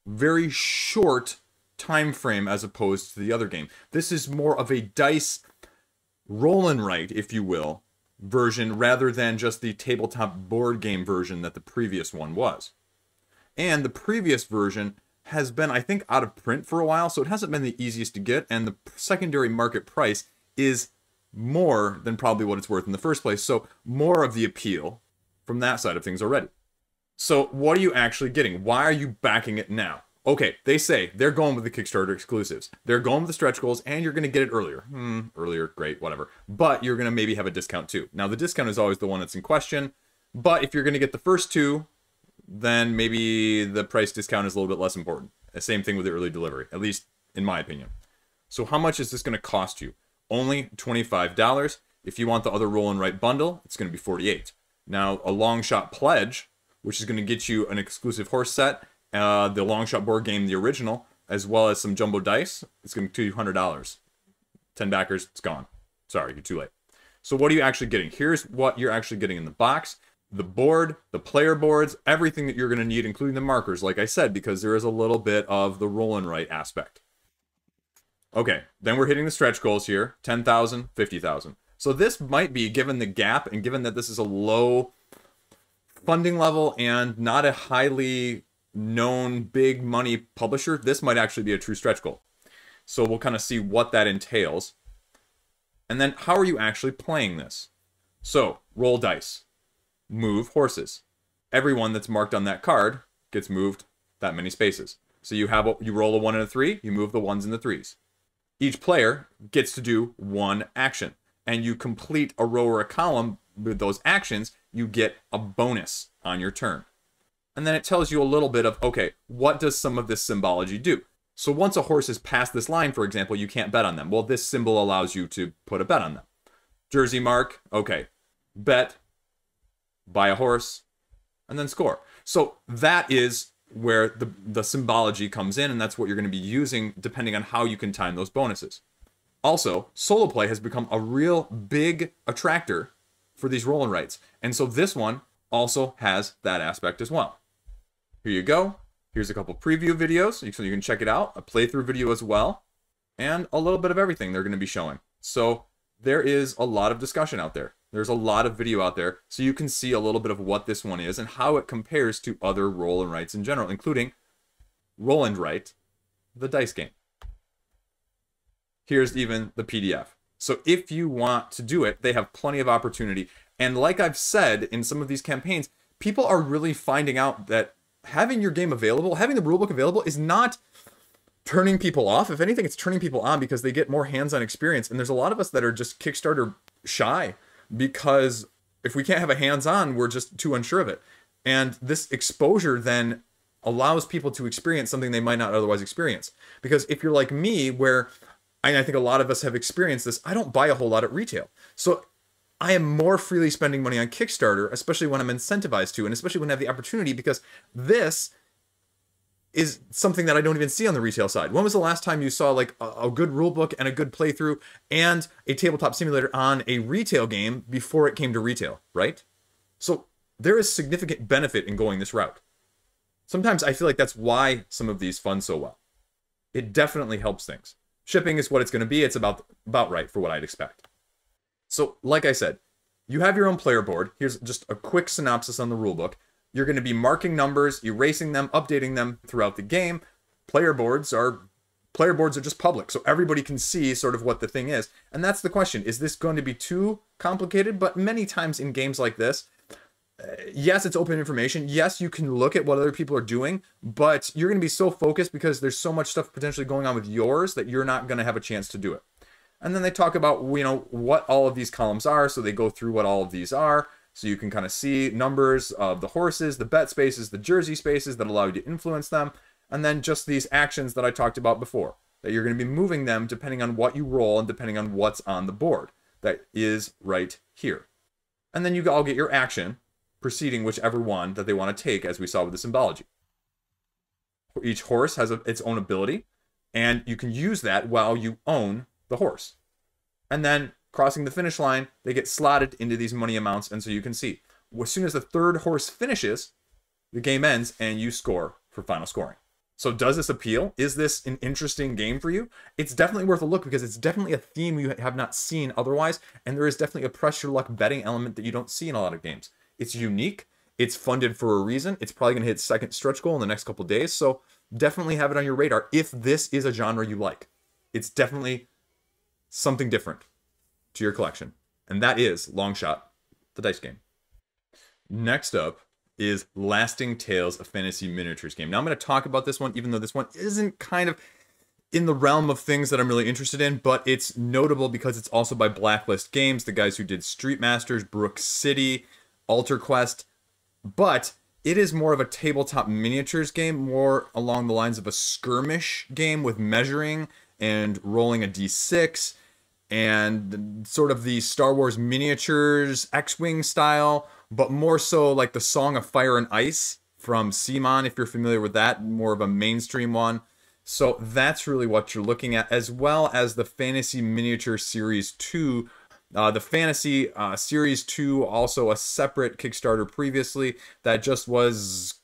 Very short time frame as opposed to the other game. This is more of a dice roll and write, if you will, version rather than just the tabletop board game version that the previous one was. And the previous version has been, I think, out of print for a while, so it hasn't been the easiest to get, and the secondary market price is more than probably what it's worth in the first place, so more of the appeal from that side of things already. So what are you actually getting? Why are you backing it now? Okay, they say they're going with the Kickstarter exclusives. They're going with the stretch goals, and you're going to get it earlier. Earlier, great, whatever. But you're going to maybe have a discount too. Now, the discount is always the one that's in question, but if you're going to get the first two, then maybe the price discount is a little bit less important. The same thing with the early delivery, at least in my opinion. So how much is this going to cost you? Only $25. If you want the other roll and write bundle, it's going to be $48. Now, a long shot pledge, which is going to get you an exclusive horse set, the long shot board game, the original, as well as some jumbo dice, it's going to be $200. 10 backers, it's gone. Sorry, you're too late. So what are you actually getting? Here's what you're actually getting in the box. The board, the player boards, everything that you're going to need, including the markers, like I said, because there is a little bit of the roll and write aspect. Okay, then we're hitting the stretch goals here, 10,000, 50,000. So this might be, given the gap, and given that this is a low funding level and not a highly known big money publisher, this might actually be a true stretch goal. So we'll kind of see what that entails. And then how are you actually playing this? So, roll dice. Move horses. Everyone that's marked on that card gets moved that many spaces. So you roll a 1 and a 3, you move the 1s and the 3s. Each player gets to do one action, and you complete a row or a column with those actions, you get a bonus on your turn. And then it tells you a little bit of, okay, what does some of this symbology do? So once a horse is past this line, for example, you can't bet on them. Well, this symbol allows you to put a bet on them. Jersey mark, okay, bet, buy a horse, and then score. So that is where the symbology comes in, and that's what you're going to be using depending on how you can time those bonuses. Also, solo play has become a real big attractor for these roll and writes, and so this one also has that aspect as well. Here you go. Here's a couple preview videos, so you can check it out, a playthrough video as well, and a little bit of everything they're going to be showing. So there is a lot of discussion out there. There's a lot of video out there, so you can see a little bit of what this one is and how it compares to other roll and writes in general, including Roll and Write, the dice game. Here's even the PDF. So if you want to do it, they have plenty of opportunity. And like I've said in some of these campaigns, people are really finding out that having your game available, having the rulebook available is not turning people off. If anything, it's turning people on because they get more hands-on experience. And there's a lot of us that are just Kickstarter shy because if we can't have a hands-on, we're just too unsure of it. And this exposure then allows people to experience something they might not otherwise experience. Because if you're like me, where I think a lot of us have experienced this, I don't buy a whole lot at retail. So I am more freely spending money on Kickstarter, especially when I'm incentivized to, and especially when I have the opportunity, because this is something that I don't even see on the retail side. When was the last time you saw like a good rulebook and a good playthrough and a tabletop simulator on a retail game before it came to retail, right? So there is significant benefit in going this route. Sometimes I feel like that's why some of these fund so well. It definitely helps things. Shipping is what it's going to be. It's about right for what I'd expect. So, like I said, you have your own player board. Here's just a quick synopsis on the rulebook. You're going to be marking numbers, erasing them, updating them throughout the game. Player boards are just public, so everybody can see sort of what the thing is. And that's the question. Is this going to be too complicated? But many times in games like this, yes, it's open information. Yes, you can look at what other people are doing, but you're going to be so focused because there's so much stuff potentially going on with yours that you're not going to have a chance to do it. And then they talk about, you know, what all of these columns are. So they go through what all of these are. So you can kind of see numbers of the horses, the bet spaces, the jersey spaces that allow you to influence them. And then just these actions that I talked about before, that you're going to be moving them depending on what you roll and depending on what's on the board. That is right here. And then you all get your action preceding whichever one that they want to take, as we saw with the symbology. Each horse has its own ability, and you can use that while you own the horse. And then crossing the finish line, they get slotted into these money amounts, and so you can see as soon as the third horse finishes, the game ends and you score for final scoring. So does this appeal? Is this an interesting game for you? It's definitely worth a look because it's definitely a theme you have not seen otherwise, and there is definitely a press your luck betting element that you don't see in a lot of games. It's unique, it's funded for a reason, it's probably going to hit second stretch goal in the next couple days, so definitely have it on your radar if this is a genre you like. It's definitely something different to your collection, and that is, long shot, the dice game. Next up is Lasting Tales, a fantasy miniatures game. Now I'm going to talk about this one, even though this one isn't kind of in the realm of things that I'm really interested in, but it's notable because it's also by Blacklist Games, the guys who did Street Masters, Brook City, Alter Quest, but it is more of a tabletop miniatures game, more along the lines of a skirmish game with measuring and rolling a d6, and sort of the Star Wars miniatures X-Wing style, but more so like the Song of Fire and Ice from Simon, if you're familiar with that, more of a mainstream one. So that's really what you're looking at, as well as the Fantasy Miniature Series 2. The Fantasy Series 2, also a separate Kickstarter previously, that just was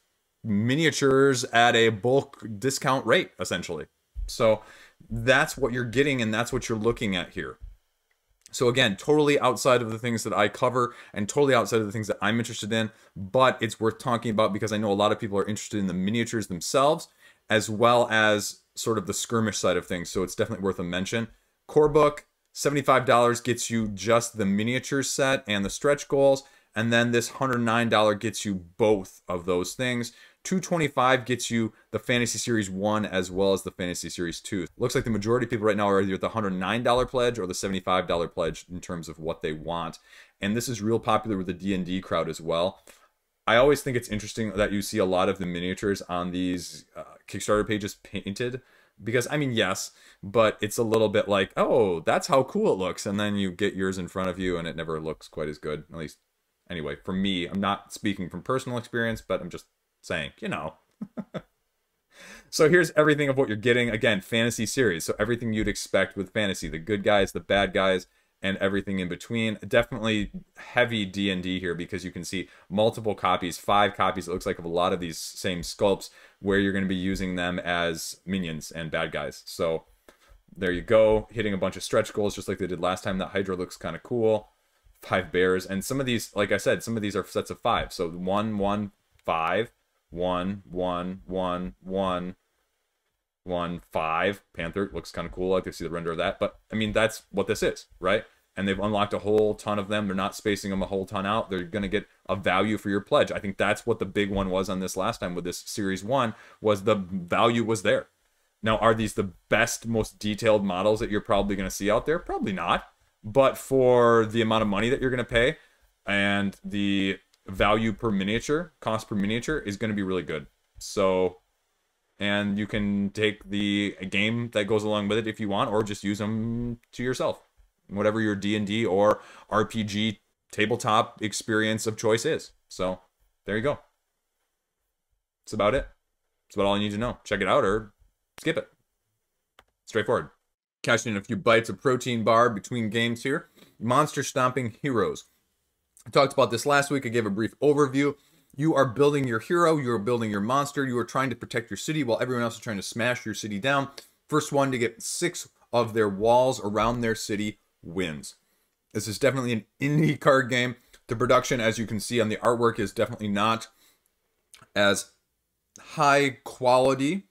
miniatures at a bulk discount rate, essentially. So that's what you're getting, and that's what you're looking at here. So again, totally outside of the things that I cover and totally outside of the things that I'm interested in, but it's worth talking about because I know a lot of people are interested in the miniatures themselves, as well as sort of the skirmish side of things. So it's definitely worth a mention. Core book, $75 gets you just the miniatures set and the stretch goals. And then this $109 gets you both of those things. $225 gets you the Fantasy Series 1 as well as the Fantasy Series 2. Looks like the majority of people right now are either at the $109 pledge or the $75 pledge in terms of what they want. And this is real popular with the D&D crowd as well. I always think it's interesting that you see a lot of the miniatures on these Kickstarter pages painted. Because, I mean, yes, but it's a little bit like, oh, that's how cool it looks. And then you get yours in front of you and it never looks quite as good. At least, anyway, for me, I'm not speaking from personal experience, but I'm just saying, you know. So here's everything of what you're getting. Again, fantasy series. So everything you'd expect with fantasy. The good guys, the bad guys, and everything in between. Definitely heavy D&D here because you can see multiple copies, 5 copies, it looks like, of a lot of these same sculpts where you're going to be using them as minions and bad guys. So there you go, hitting a bunch of stretch goals just like they did last time. That Hydra looks kind of cool. 5 bears, and some of these, like I said, some of these are sets of 5. So 1, 1, 5, 1, 1, 1, 1, 1, 5. Panther looks kind of cool. I like to see the render of that. But, I mean, that's what this is, right? And they've unlocked a whole ton of them. They're not spacing them a whole ton out. They're going to get a value for your pledge. I think that's what the big one was on this last time with this Series 1, was the value was there. Now, are these the best, most detailed models that you're probably going to see out there? Probably not. But for the amount of money that you're going to pay and the value per miniature, cost per miniature, is going to be really good. So, and you can take the game that goes along with it if you want, or just use them to yourself. Whatever your D&D or RPG tabletop experience of choice is. So, there you go. That's about it. That's about all you need to know. Check it out or skip it. Straightforward. Cashing in a few bites of protein bar between games here. Monster Stomping Heroes. I talked about this last week. I gave a brief overview. You are building your hero. You are building your monster. You are trying to protect your city while everyone else is trying to smash your city down. First one to get 6 of their walls around their city wins. This is definitely an indie card game. The production, as you can see on the artwork, is definitely not as high quality.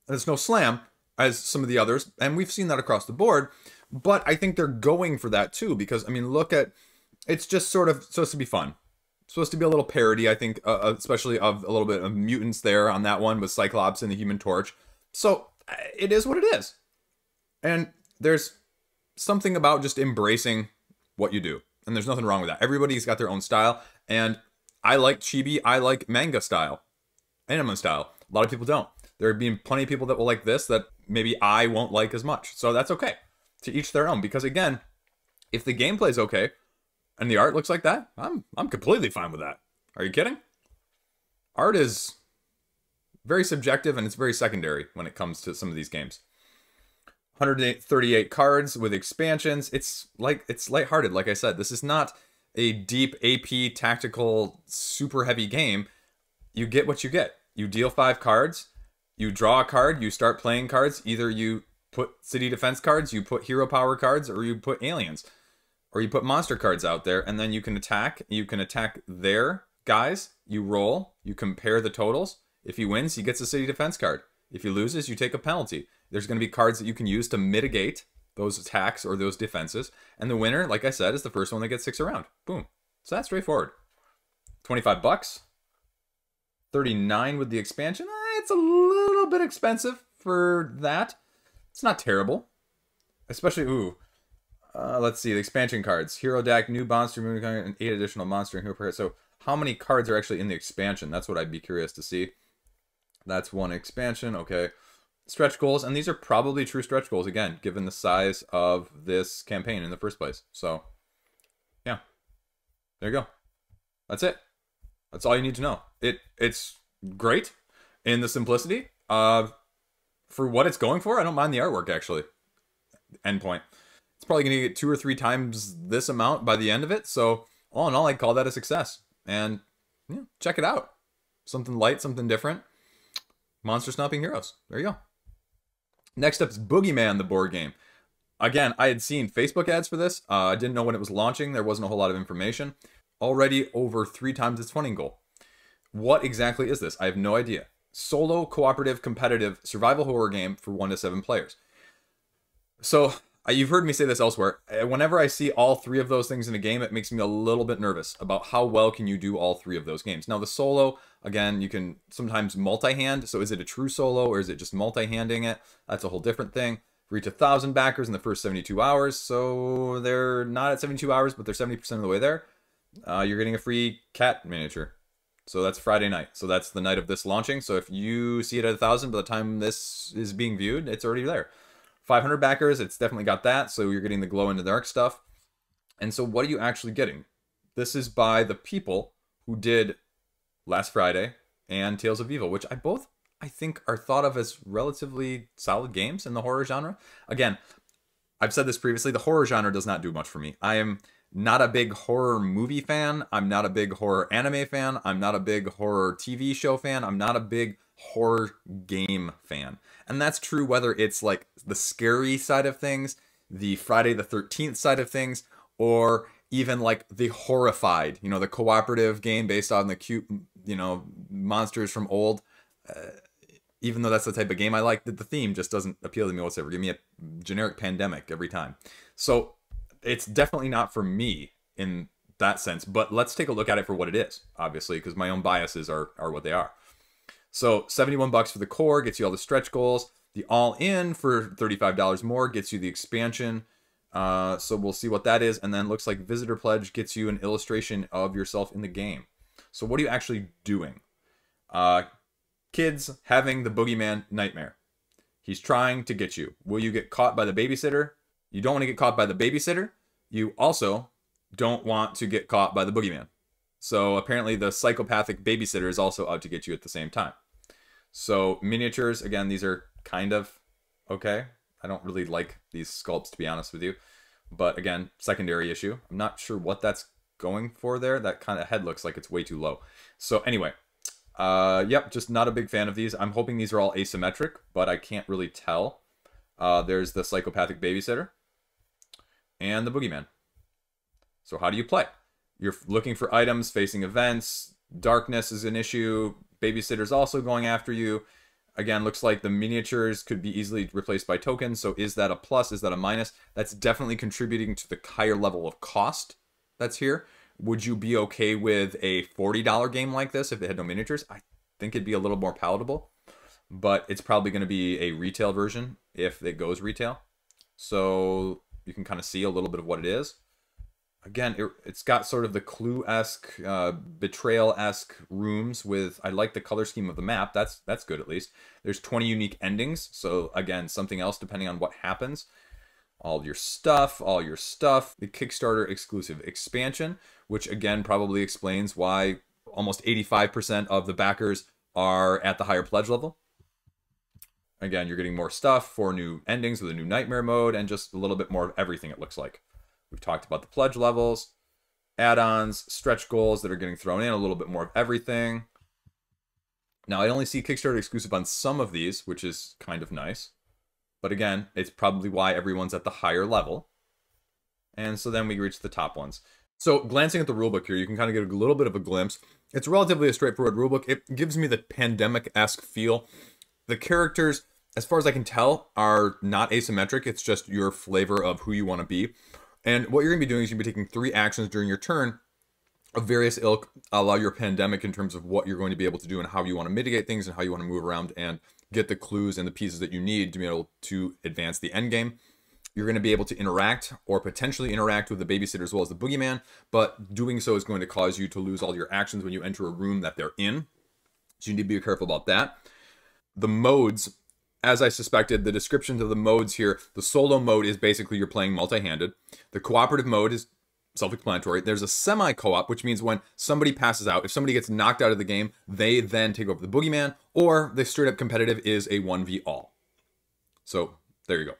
There's no slam as some of the others, and we've seen that across the board, but I think they're going for that too, because, I mean, look at, it's just sort of supposed to be fun. It's supposed to be a little parody, I think, especially of a little bit of mutants there on that one with Cyclops and the Human Torch. So it is what it is. And there's something about just embracing what you do, and there's nothing wrong with that. Everybody's got their own style, and I like chibi, I like manga style, anime style. A lot of people don't. There have been plenty of people that will like this that maybe I won't like as much. So that's okay. To each their own. Because again, if the gameplay's okay and the art looks like that, I'm completely fine with that. Are you kidding? Art is very subjective and it's very secondary when it comes to some of these games. 138 cards with expansions. It's lighthearted, like I said. This is not a deep AP tactical super heavy game. You get what you get. You deal 5 cards. You draw a card, you start playing cards. Either you put city defense cards, you put hero power cards, or you put aliens. Or you put monster cards out there, and then you can attack. You can attack their guys. You roll. You compare the totals. If he wins, he gets a city defense card. If he loses, you take a penalty. There's going to be cards that you can use to mitigate those attacks or those defenses. And the winner, like I said, is the first one that gets 6 around. Boom. So that's straightforward. 25 bucks. 39 with the expansion. It's a little bit expensive for that. It's not terrible. Especially, ooh. Let's see, the expansion cards. Hero deck, new monster, moving card, and 8 additional monster and hero cards. So how many cards are actually in the expansion? That's what I'd be curious to see. That's one expansion, okay. Stretch goals, and these are probably true stretch goals, again, given the size of this campaign in the first place. So, yeah. There you go. That's it. That's all you need to know. It's great in the simplicity. For what it's going for, I don't mind the artwork, actually. Endpoint. It's probably going to get 2 or 3 times this amount by the end of it. So, all in all, I'd call that a success. And, yeah, check it out. Something light, something different. Monster Stomping Heroes. There you go. Next up is Boogeyman, the board game. Again, I had seen Facebook ads for this. I didn't know when it was launching. There wasn't a whole lot of information. Already over 3 times its funding goal. What exactly is this? I have no idea. Solo, cooperative, competitive, survival horror game for 1 to 7 players. So, you've heard me say this elsewhere. Whenever I see all 3 of those things in a game, it makes me a little bit nervous about how well can you do all 3 of those games. Now, the solo, again, you can sometimes multi-hand. So is it a true solo or is it just multi-handing it? That's a whole different thing. Reach 1,000 backers in the first 72 hours. So they're not at 72 hours, but they're 70% of the way there. You're getting a free cat miniature. So that's Friday night. So that's the night of this launching. So if you see it at 1,000 by the time this is being viewed, it's already there. 500 backers, it's definitely got that. So you're getting the glow in the dark stuff. And so what are you actually getting? This is by the people who did Last Friday and Tales of Evil, which I think are thought of as relatively solid games in the horror genre. Again, I've said this previously, the horror genre does not do much for me. I am not a big horror movie fan. I'm not a big horror anime fan. I'm not a big horror TV show fan. I'm not a big horror game fan. And that's true whether it's like the scary side of things, the Friday the 13th side of things, or even like the horrified, you know, the cooperative game based on the cute, you know, monsters from old. Even though that's the type of game I like, the theme just doesn't appeal to me whatsoever. Give me a generic pandemic every time. So it's definitely not for me in that sense, but let's take a look at it for what it is, obviously, because my own biases are what they are. So 71 bucks for the core gets you all the stretch goals. The all-in for $35 more gets you the expansion. So we'll see what that is. And then looks like Visitor Pledge gets you an illustration of yourself in the game. So what are you actually doing? Kids having the Boogeyman nightmare. He's trying to get you. Will you get caught by the babysitter? You don't want to get caught by the babysitter. You also don't want to get caught by the Boogeyman. So apparently the psychopathic babysitter is also out to get you at the same time. So miniatures, again, these are kind of okay. I don't really like these sculpts, to be honest with you. But again, secondary issue. I'm not sure what that's going for there. That kind of head looks like it's way too low. So anyway, yep, just not a big fan of these. I'm hoping these are all asymmetric, but I can't really tell. There's the psychopathic babysitter and the Boogeyman. So how do you play? You're looking for items, facing events. Darkness is an issue. Babysitter's also going after you. Again, looks like the miniatures could be easily replaced by tokens. So is that a plus? Is that a minus? That's definitely contributing to the higher level of cost that's here. Would you be okay with a $40 game like this if it had no miniatures? I think it'd be a little more palatable. But it's probably going to be a retail version if it goes retail. So you can kind of see a little bit of what it is. Again, it's got sort of the Clue-esque, Betrayal-esque rooms with, I like the color scheme of the map. That's good, at least. There's 20 unique endings. So, again, something else depending on what happens. All your stuff. The Kickstarter exclusive expansion, which, again, probably explains why almost 85% of the backers are at the higher pledge level. Again, you're getting more stuff, 4 new endings with a new nightmare mode, and just a little bit more of everything, it looks like. We've talked about the pledge levels, add-ons, stretch goals that are getting thrown in, a little bit more of everything. Now, I only see Kickstarter exclusive on some of these, which is kind of nice. But again, it's probably why everyone's at the higher level. And so then we reach the top ones. So glancing at the rulebook here, you can kind of get a little bit of a glimpse. It's relatively a straightforward rulebook. It gives me the pandemic-esque feel. The characters, as far as I can tell, are not asymmetric. It's just your flavor of who you want to be. And what you're going to be doing is you're going to be taking 3 actions during your turn of various ilk, allow your pandemic in terms of what you're going to be able to do and how you want to mitigate things and how you want to move around and get the clues and the pieces that you need to be able to advance the end game. You're going to be able to interact or potentially interact with the babysitter as well as the boogeyman, but doing so is going to cause you to lose all your actions when you enter a room that they're in. So you need to be careful about that. The modes, as I suspected, the descriptions of the modes here, the solo mode is basically you're playing multi-handed. The cooperative mode is self-explanatory. There's a semi-co-op, which means when somebody passes out, if somebody gets knocked out of the game, they then take over the boogeyman, or the straight-up competitive is a 1v all. So there you go.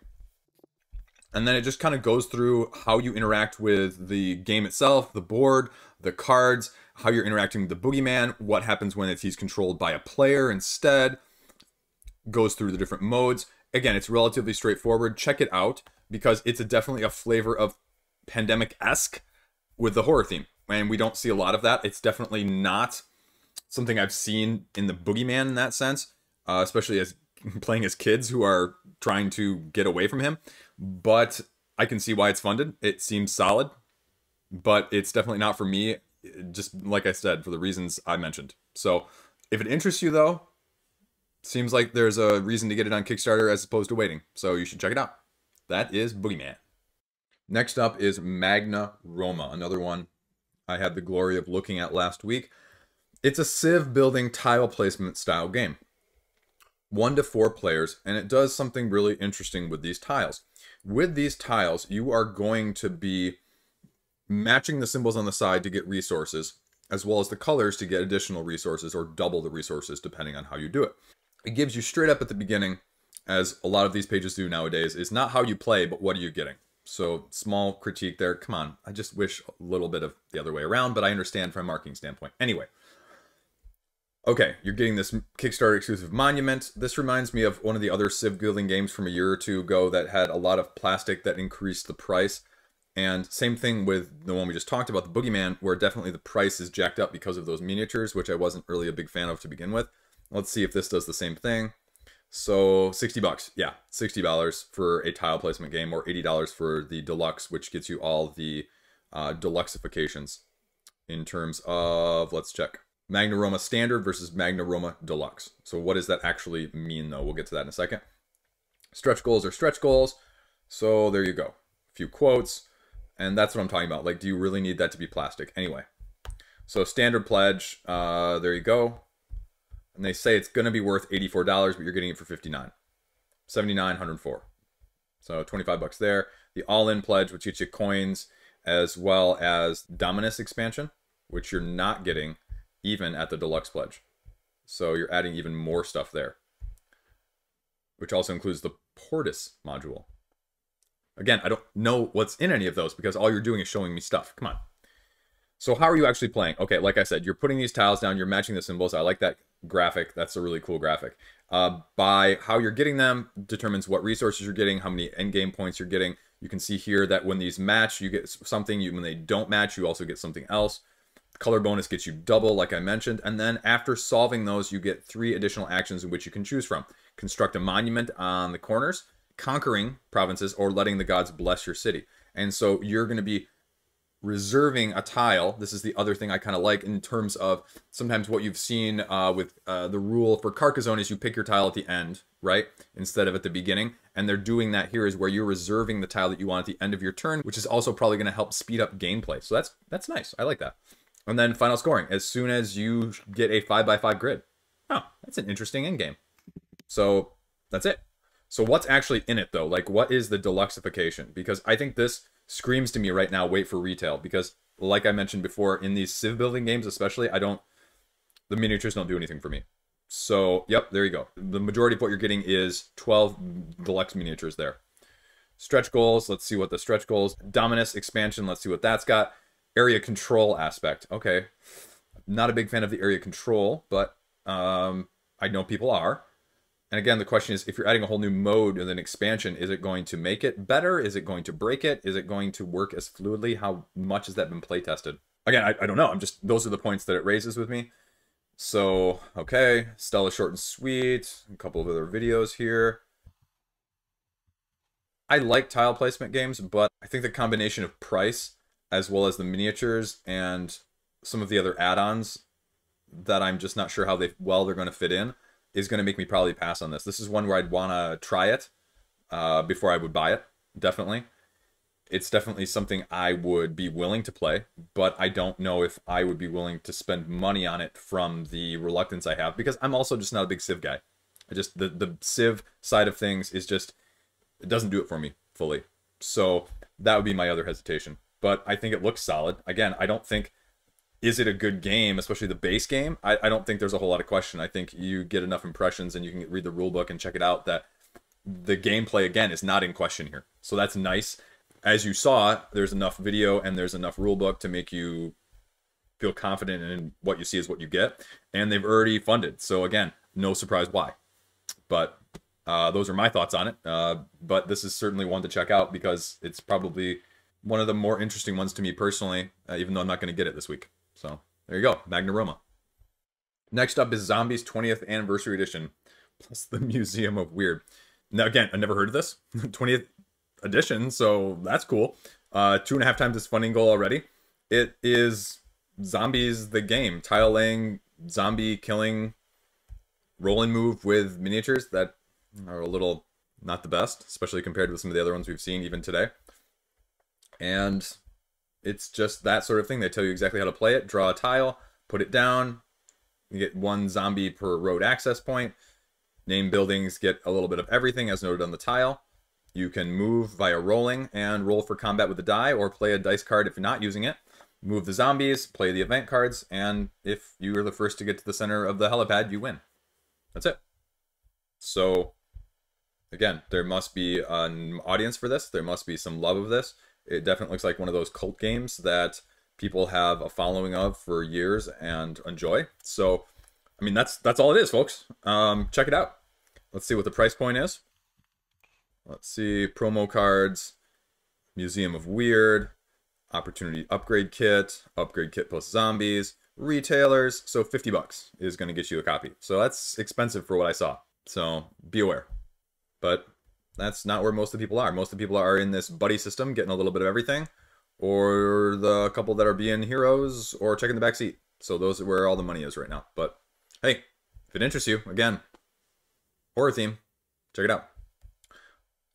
And then it just kind of goes through how you interact with the game itself, the board, the cards, how you're interacting with the boogeyman, what happens when he's controlled by a player instead, goes through the different modes. Again, it's relatively straightforward. Check it out because it's definitely a flavor of pandemic-esque with the horror theme. And we don't see a lot of that. It's definitely not something I've seen in the boogeyman in that sense, especially as playing as kids who are trying to get away from him. But I can see why it's funded. It seems solid, but it's definitely not for me, just like I said, for the reasons I mentioned. So if it interests you though, seems like there's a reason to get it on Kickstarter as opposed to waiting. So you should check it out. That is Boogeyman. Next up is Magna Roma, another one I had the glory of looking at last week. It's a civ building tile placement style game. 1 to 4 players, and it does something really interesting with these tiles. With these tiles, you are going to be matching the symbols on the side to get resources, as well as the colors to get additional resources or double the resources depending on how you do it. It gives you straight up at the beginning, as a lot of these pages do nowadays, is not how you play, but what are you getting? So small critique there. Come on, I just wish a little bit of the other way around, but I understand from a marketing standpoint. Anyway. Okay, you're getting this Kickstarter exclusive monument. This reminds me of one of the other civ building games from a year or two ago that had a lot of plastic that increased the price. And same thing with the one we just talked about, the Boogeyman, where definitely the price is jacked up because of those miniatures, which I wasn't really a big fan of to begin with. Let's see if this does the same thing. So 60 bucks. Yeah, $60 for a tile placement game, or $80 for the deluxe, which gets you all the deluxeifications in terms of, let's check. Magna Roma Standard versus Magna Roma Deluxe. So what does that actually mean, though? We'll get to that in a second. Stretch goals are stretch goals. So there you go. A few quotes. And that's what I'm talking about. Like, do you really need that to be plastic? Anyway. So standard pledge. There you go. And they say it's going to be worth $84, but you're getting it for $59. $79, $104. So 25 bucks there. The all-in pledge, which gets you coins, as well as Dominus expansion, which you're not getting even at the deluxe pledge. So you're adding even more stuff there, which also includes the Portis module. Again, I don't know what's in any of those because all you're doing is showing me stuff. Come on. So how are you actually playing? Okay, like I said, you're putting these tiles down, you're matching the symbols. I like that graphic. That's a really cool graphic. By how you're getting them determines what resources you're getting, how many endgame points you're getting. You can see here that when these match, you get something. When they don't match, you also get something else. Color bonus gets you double, like I mentioned. And then after solving those, you get 3 additional actions in which you can choose from. Construct a monument on the corners, conquering provinces, or letting the gods bless your city. And so you're going to be reserving a tile. This is the other thing I kind of like in terms of sometimes what you've seen with the rule for Carcassonne is you pick your tile at the end, right? Instead of at the beginning. And they're doing that here is where you're reserving the tile that you want at the end of your turn, which is also probably going to help speed up gameplay. So that's nice. I like that. And then final scoring, as soon as you get a 5x5 grid. Oh, that's an interesting endgame. So that's it. So what's actually in it though? Like, what is the deluxeification? Because I think this screams to me right now, wait for retail. Because like I mentioned before, in these civ building games especially, the miniatures don't do anything for me. So, yep, there you go. The majority of what you're getting is 12 deluxe miniatures there. Stretch goals, let's see what the stretch goals. Dominus expansion, let's see what that's got. Area control aspect. Okay. Not a big fan of the area control, but I know people are. And again, the question is, if you're adding a whole new mode and an expansion, is it going to make it better? Is it going to break it? Is it going to work as fluidly? How much has that been play tested? Again, I don't know. Those are the points that it raises with me. So, okay, Stella short and sweet. A couple of other videos here. I like tile placement games, but I think the combination of price as well as the miniatures and some of the other add-ons that I'm just not sure how they're going to fit in is going to make me probably pass on this. This is one where I'd want to try it before I would buy it, definitely. It's definitely something I would be willing to play, but I don't know if I would be willing to spend money on it from the reluctance I have, because I'm also just not a big Civ guy. The Civ side of things is just, it doesn't do it for me fully. So that would be my other hesitation. But I think it looks solid. Again, I don't think, is it a good game, especially the base game? I don't think there's a whole lot of question. I think you get enough impressions and you can read the rule book and check it out that the gameplay, again, is not in question here. So that's nice. As you saw, there's enough video and there's enough rule book to make you feel confident in what you see is what you get. And they've already funded. So again, no surprise why. But those are my thoughts on it. But this is certainly one to check out because it's probably one of the more interesting ones to me personally, even though I'm not going to get it this week. So there you go, Magna Roma. Next up is Zombies 20th Anniversary Edition, plus the Museum of Weird. Now again, I never heard of this. 20th edition, so that's cool. 2.5 times its funding goal already. It is Zombies the game, tile laying, zombie killing, roll and move with miniatures that are a little not the best, especially compared with some of the other ones we've seen even today. And it's just that sort of thing. They tell you exactly how to play it. Draw a tile, put it down. You get 1 zombie per road access point. Name buildings, get a little bit of everything as noted on the tile. You can move via rolling and roll for combat with the die, or play a dice card if you're not using it. Move the zombies, play the event cards, and if you're the first to get to the center of the helipad, you win. That's it. So, again, there must be an audience for this. There must be some love of this. It definitely looks like one of those cult games that people have a following of for years and enjoy. So, I mean, that's all it is, folks. Check it out. Let's see what the price point is. Let's see, promo cards, Museum of Weird, Opportunity Upgrade Kit plus Zombies, retailers. So $50 is going to get you a copy. So that's expensive for what I saw. So be aware. But that's not where most of the people are. Most of the people are in this buddy system, getting a little bit of everything, or the couple that are being heroes or checking the back seat. So those are where all the money is right now. But hey, if it interests you, again, horror theme, check it out.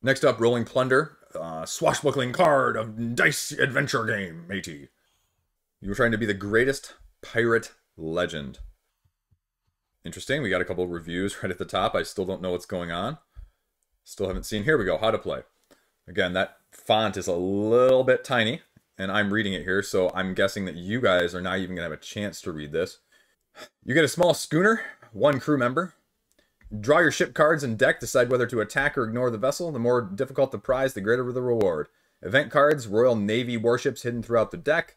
Next up, Rolling Plunder, swashbuckling card of dice adventure game, matey. You were trying to be the greatest pirate legend. Interesting. We got a couple of reviews right at the top. I still don't know what's going on. Still haven't seen. Here we go. How to play. Again, that font is a little bit tiny, and I'm reading it here, so I'm guessing that you guys are not even going to have a chance to read this. You get a small schooner, 1 crew member. Draw your ship cards and deck, decide whether to attack or ignore the vessel. The more difficult the prize, the greater the reward. Event cards, Royal Navy warships hidden throughout the deck.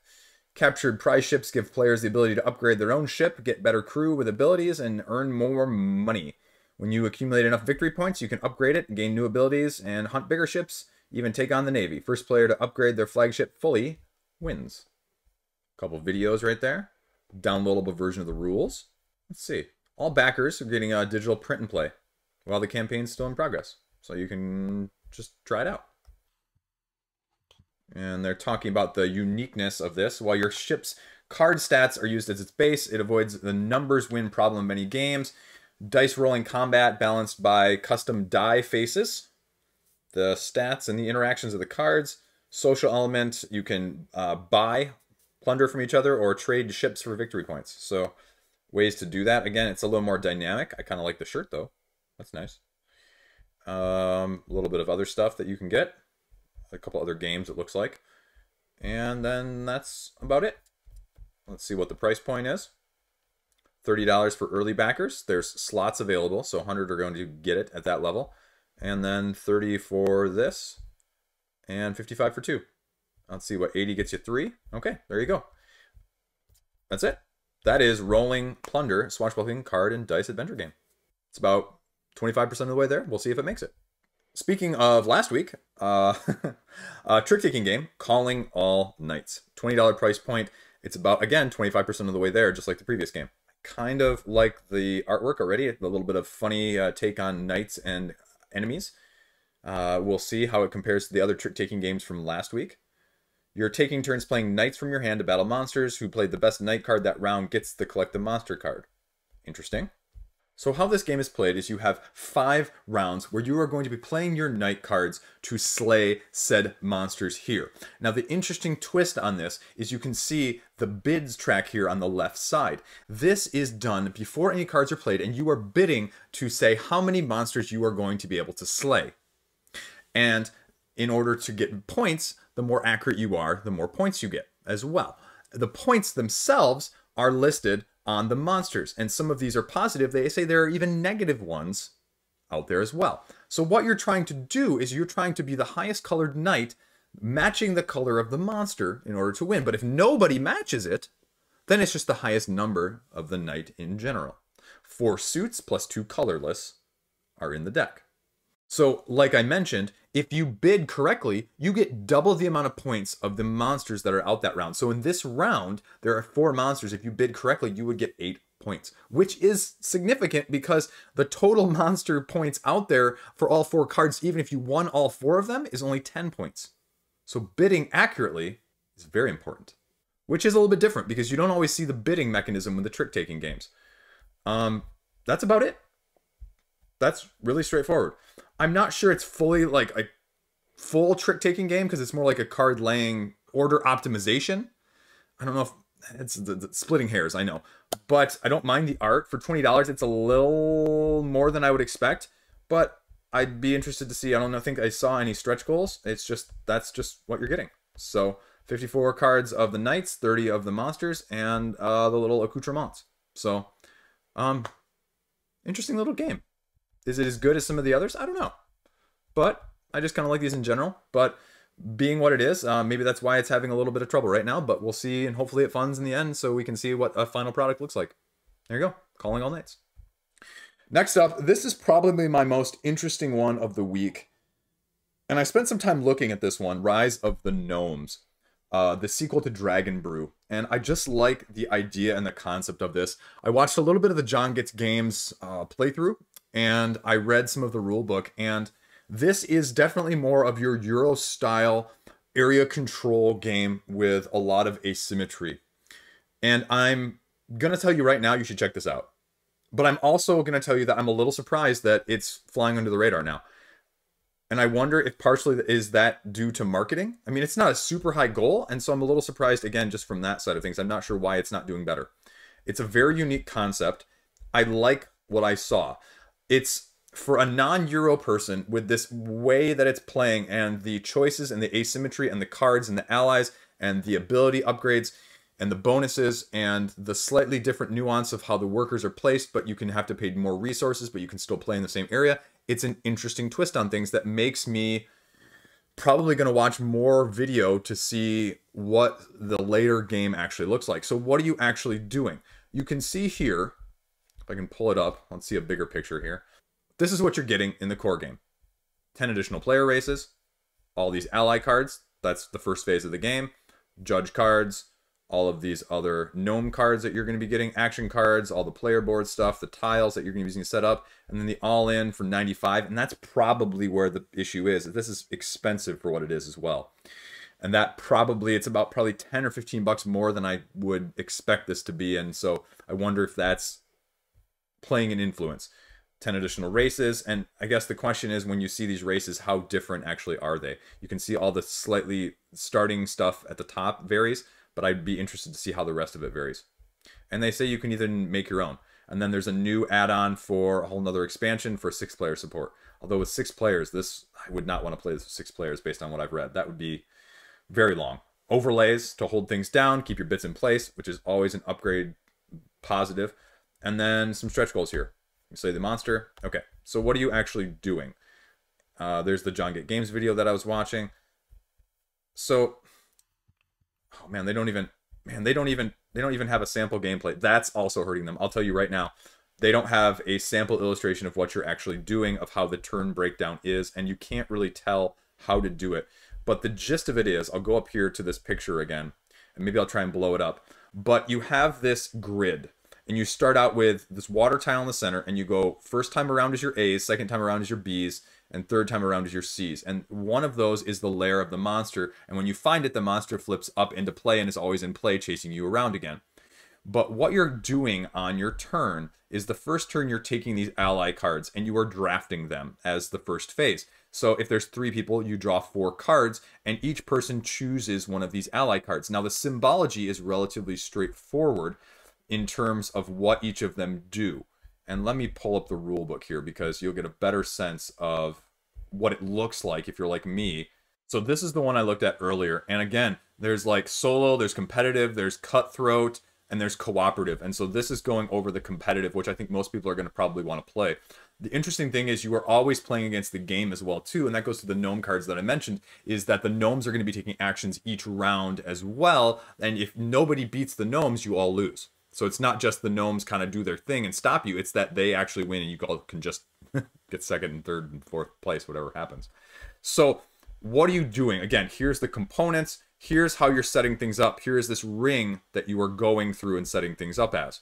Captured prize ships give players the ability to upgrade their own ship, get better crew with abilities, and earn more money. When you accumulate enough victory points, you can upgrade it, gain new abilities, and hunt bigger ships, even take on the Navy. First player to upgrade their flagship fully wins. Couple videos right there. Downloadable version of the rules. Let's see. All backers are getting a digital print and play while the campaign's still in progress. So you can just try it out. And they're talking about the uniqueness of this. While your ship's card stats are used as its base, it avoids the numbers win problem in many games. Dice rolling combat balanced by custom die faces. The stats and the interactions of the cards. Social element, you can buy plunder from each other or trade ships for victory points. So ways to do that. Again, it's a little more dynamic. I kind of like the shirt though. That's nice. A little bit of other stuff that you can get. A couple other games it looks like. And then that's about it. Let's see what the price point is. $30 for early backers. There's slots available, so 100 are going to get it at that level. And then 30 for this, and 55 for 2. Let's see what 80 gets you 3. Okay, there you go. That's it. That is Rolling Plunder, swashbuckling card and dice adventure game. It's about 25% of the way there. We'll see if it makes it. Speaking of last week, a trick-taking game, Calling All Knights. $20 price point. It's about, again, 25% of the way there, just like the previous game. I kind of like the artwork already, a little bit of funny take on knights and enemies. We'll see how it compares to the other trick-taking games from last week. You're taking turns playing knights from your hand to battle monsters. Who played the best knight card that round gets the collect the monster card. Interesting. So how this game is played is you have 5 rounds where you are going to be playing your knight cards to slay said monsters here. Now the interesting twist on this is you can see the bids track here on the left side. This is done before any cards are played, and you are bidding to say how many monsters you are going to be able to slay. And in order to get points, the more accurate you are, the more points you get as well. The points themselves are listed on the monsters, and some of these are positive. They say there are even negative ones out there as well. So what you're trying to do is you're trying to be the highest colored knight, matching the color of the monster in order to win. But if nobody matches it, then it's just the highest number of the knight in general. 4 suits plus 2 colorless are in the deck. So, like I mentioned, if you bid correctly, you get double the amount of points of the monsters that are out that round. So in this round, there are 4 monsters. If you bid correctly, you would get 8 points, which is significant because the total monster points out there for all 4 cards, even if you won all 4 of them, is only 10 points. So bidding accurately is very important, which is a little bit different because you don't always see the bidding mechanism with the trick-taking games. That's about it. That's really straightforward. I'm not sure it's fully like a full trick-taking game because it's more like a card-laying order optimization. I don't know if it's the splitting hairs, I know. But I don't mind the art. For $20, it's a little more than I would expect. But I'd be interested to see. I don't think I saw any stretch goals. It's just, that's just what you're getting. So 54 cards of the knights, 30 of the monsters, and the little accoutrements. So, interesting little game. Is it as good as some of the others? I don't know. But I just kind of like these in general. But being what it is, maybe that's why it's having a little bit of trouble right now. But we'll see, and hopefully it funds in the end so we can see what a final product looks like. There you go. Calling All Knights. Next up, this is probably my most interesting one of the week. And I spent some time looking at this one, Rise of the Gnomes. The sequel to Dragon Brew. And I just like the idea and the concept of this. I watched a little bit of the John Gets Games playthrough. And I read some of the rule book, and this is definitely more of your Euro-style area control game with a lot of asymmetry. And I'm going to tell you right now, you should check this out. But I'm also going to tell you that I'm a little surprised that it's flying under the radar now. And I wonder if partially is that due to marketing. I mean, it's not a super high goal, and so I'm a little surprised, again, just from that side of things. I'm not sure why it's not doing better. It's a very unique concept. I like what I saw. It's for a non-Euro person with this way that it's playing and the choices and the asymmetry and the cards and the allies and the ability upgrades and the bonuses and the slightly different nuance of how the workers are placed, but you can have to pay more resources, but you can still play in the same area. It's an interesting twist on things that makes me probably going to watch more video to see what the later game actually looks like. So what are you actually doing? You can see here, if I can pull it up, let's see a bigger picture here. This is what you're getting in the core game. 10 additional player races, all these ally cards, that's the first phase of the game, judge cards, all of these other gnome cards that you're going to be getting, action cards, all the player board stuff, the tiles that you're going to be using to set up, and then the all-in for 95, and that's probably where the issue is. This is expensive for what it is as well. And that probably, it's about probably 10 or 15 bucks more than I would expect this to be, and so I wonder if that's playing an influence. 10 additional races, and I guess the question is, when you see these races, how different actually are they? You can see all the slightly starting stuff at the top varies, but I'd be interested to see how the rest of it varies. And they say you can even make your own. And then there's a new add-on for a whole nother expansion for 6-player support. Although with 6 players, this, I would not want to play this with 6 players based on what I've read. That would be very long. Overlays to hold things down, keep your bits in place, which is always an upgrade positive. And then some stretch goals here. You say the monster. Okay, so what are you actually doing? There's the John Get Games video that I was watching. So, oh man, they don't even have a sample gameplay. That's also hurting them. I'll tell you right now. They don't have a sample illustration of what you're actually doing, of how the turn breakdown is, and you can't really tell how to do it. But the gist of it is, I'll go up here to this picture again, and maybe I'll try and blow it up. But you have this grid, and you start out with this water tile in the center, and you go first time around is your A's, second time around is your B's, and third time around is your C's. And one of those is the lair of the monster, and when you find it, the monster flips up into play and is always in play, chasing you around again. But what you're doing on your turn is the first turn you're taking these ally cards and you are drafting them as the first phase. So if there's 3 people, you draw 4 cards and each person chooses one of these ally cards. Now the symbology is relatively straightforward in terms of what each of them do. And let me pull up the rule book here because you'll get a better sense of what it looks like if you're like me. So this is the one I looked at earlier. And again, there's like solo, there's competitive, there's cutthroat, and there's cooperative. And so this is going over the competitive, which I think most people are going to probably want to play. The interesting thing is you are always playing against the game as well too, and that goes to the gnome cards that I mentioned, is that the gnomes are going to be taking actions each round as well, and if nobody beats the gnomes, you all lose. So it's not just the gnomes kind of do their thing and stop you, it's that they actually win and you all can just get second and third and fourth place, whatever happens. So what are you doing? Again, here's the components. Here's how you're setting things up. Here is this ring that you are going through and setting things up as.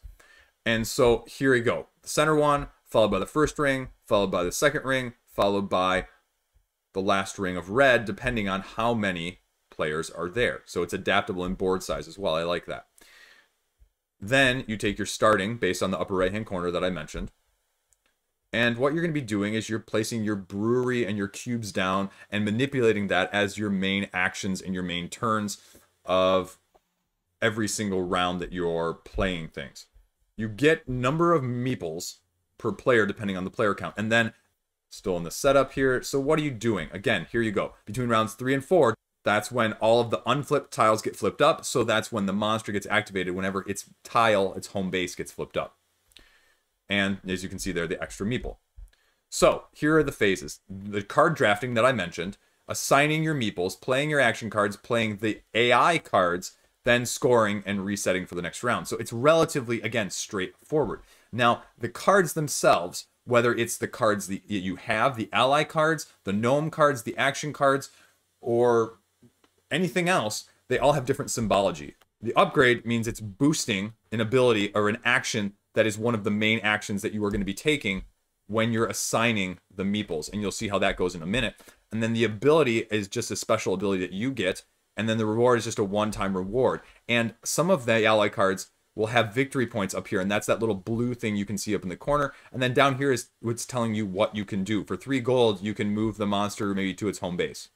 And so here we go. The center one, followed by the first ring, followed by the second ring, followed by the last ring of red, depending on how many players are there. So it's adaptable in board size as well. I like that. Then you take your starting based on the upper right-hand corner that I mentioned. And what you're going to be doing is you're placing your brewery and your cubes down and manipulating that as your main actions and your main turns of every single round that you're playing things. You get number of meeples per player depending on the player count. And then, still in the setup here, so what are you doing? Again, here you go. Between rounds 3 and 4, that's when all of the unflipped tiles get flipped up. So that's when the monster gets activated whenever its tile, its home base, gets flipped up. And as you can see there, the extra meeple. So here are the phases. The card drafting that I mentioned, assigning your meeples, playing your action cards, playing the AI cards, then scoring and resetting for the next round. So it's relatively, again, straightforward. Now, the cards themselves, whether it's the cards that you have, the ally cards, the gnome cards, the action cards, or anything else, they all have different symbology. The upgrade means it's boosting an ability or an action that is one of the main actions that you are going to be taking when you're assigning the meeples. And you'll see how that goes in a minute. And then the ability is just a special ability that you get. And then the reward is just a one-time reward. And some of the ally cards will have victory points up here. And that's that little blue thing you can see up in the corner. And then down here is what's telling you what you can do. For 3 gold, you can move the monster maybe to its home base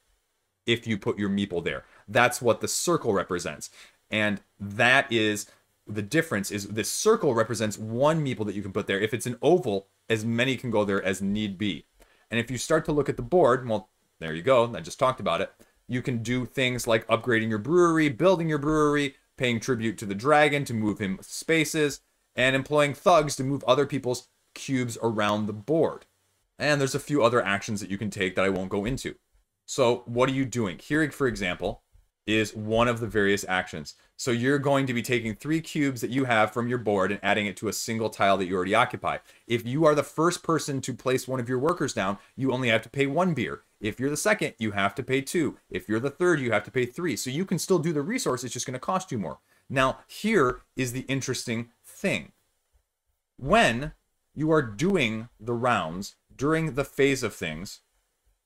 if you put your meeple there. That's what the circle represents. And that is the difference, is this circle represents 1 meeple that you can put there. If it's an oval, as many can go there as need be. And if you start to look at the board, well, there you go, I just talked about it. You can do things like upgrading your brewery, building your brewery, paying tribute to the dragon to move him spaces, and employing thugs to move other people's cubes around the board. And there's a few other actions that you can take that I won't go into. So what are you doing? Here, for example, is one of the various actions. So you're going to be taking 3 cubes that you have from your board and adding it to a single tile that you already occupy. If you are the first person to place one of your workers down, you only have to pay 1 beer. If you're the second, you have to pay 2. If you're the third, you have to pay 3. So you can still do the resource, it's just going to cost you more. Now, here is the interesting thing. When you are doing the rounds during the phase of things,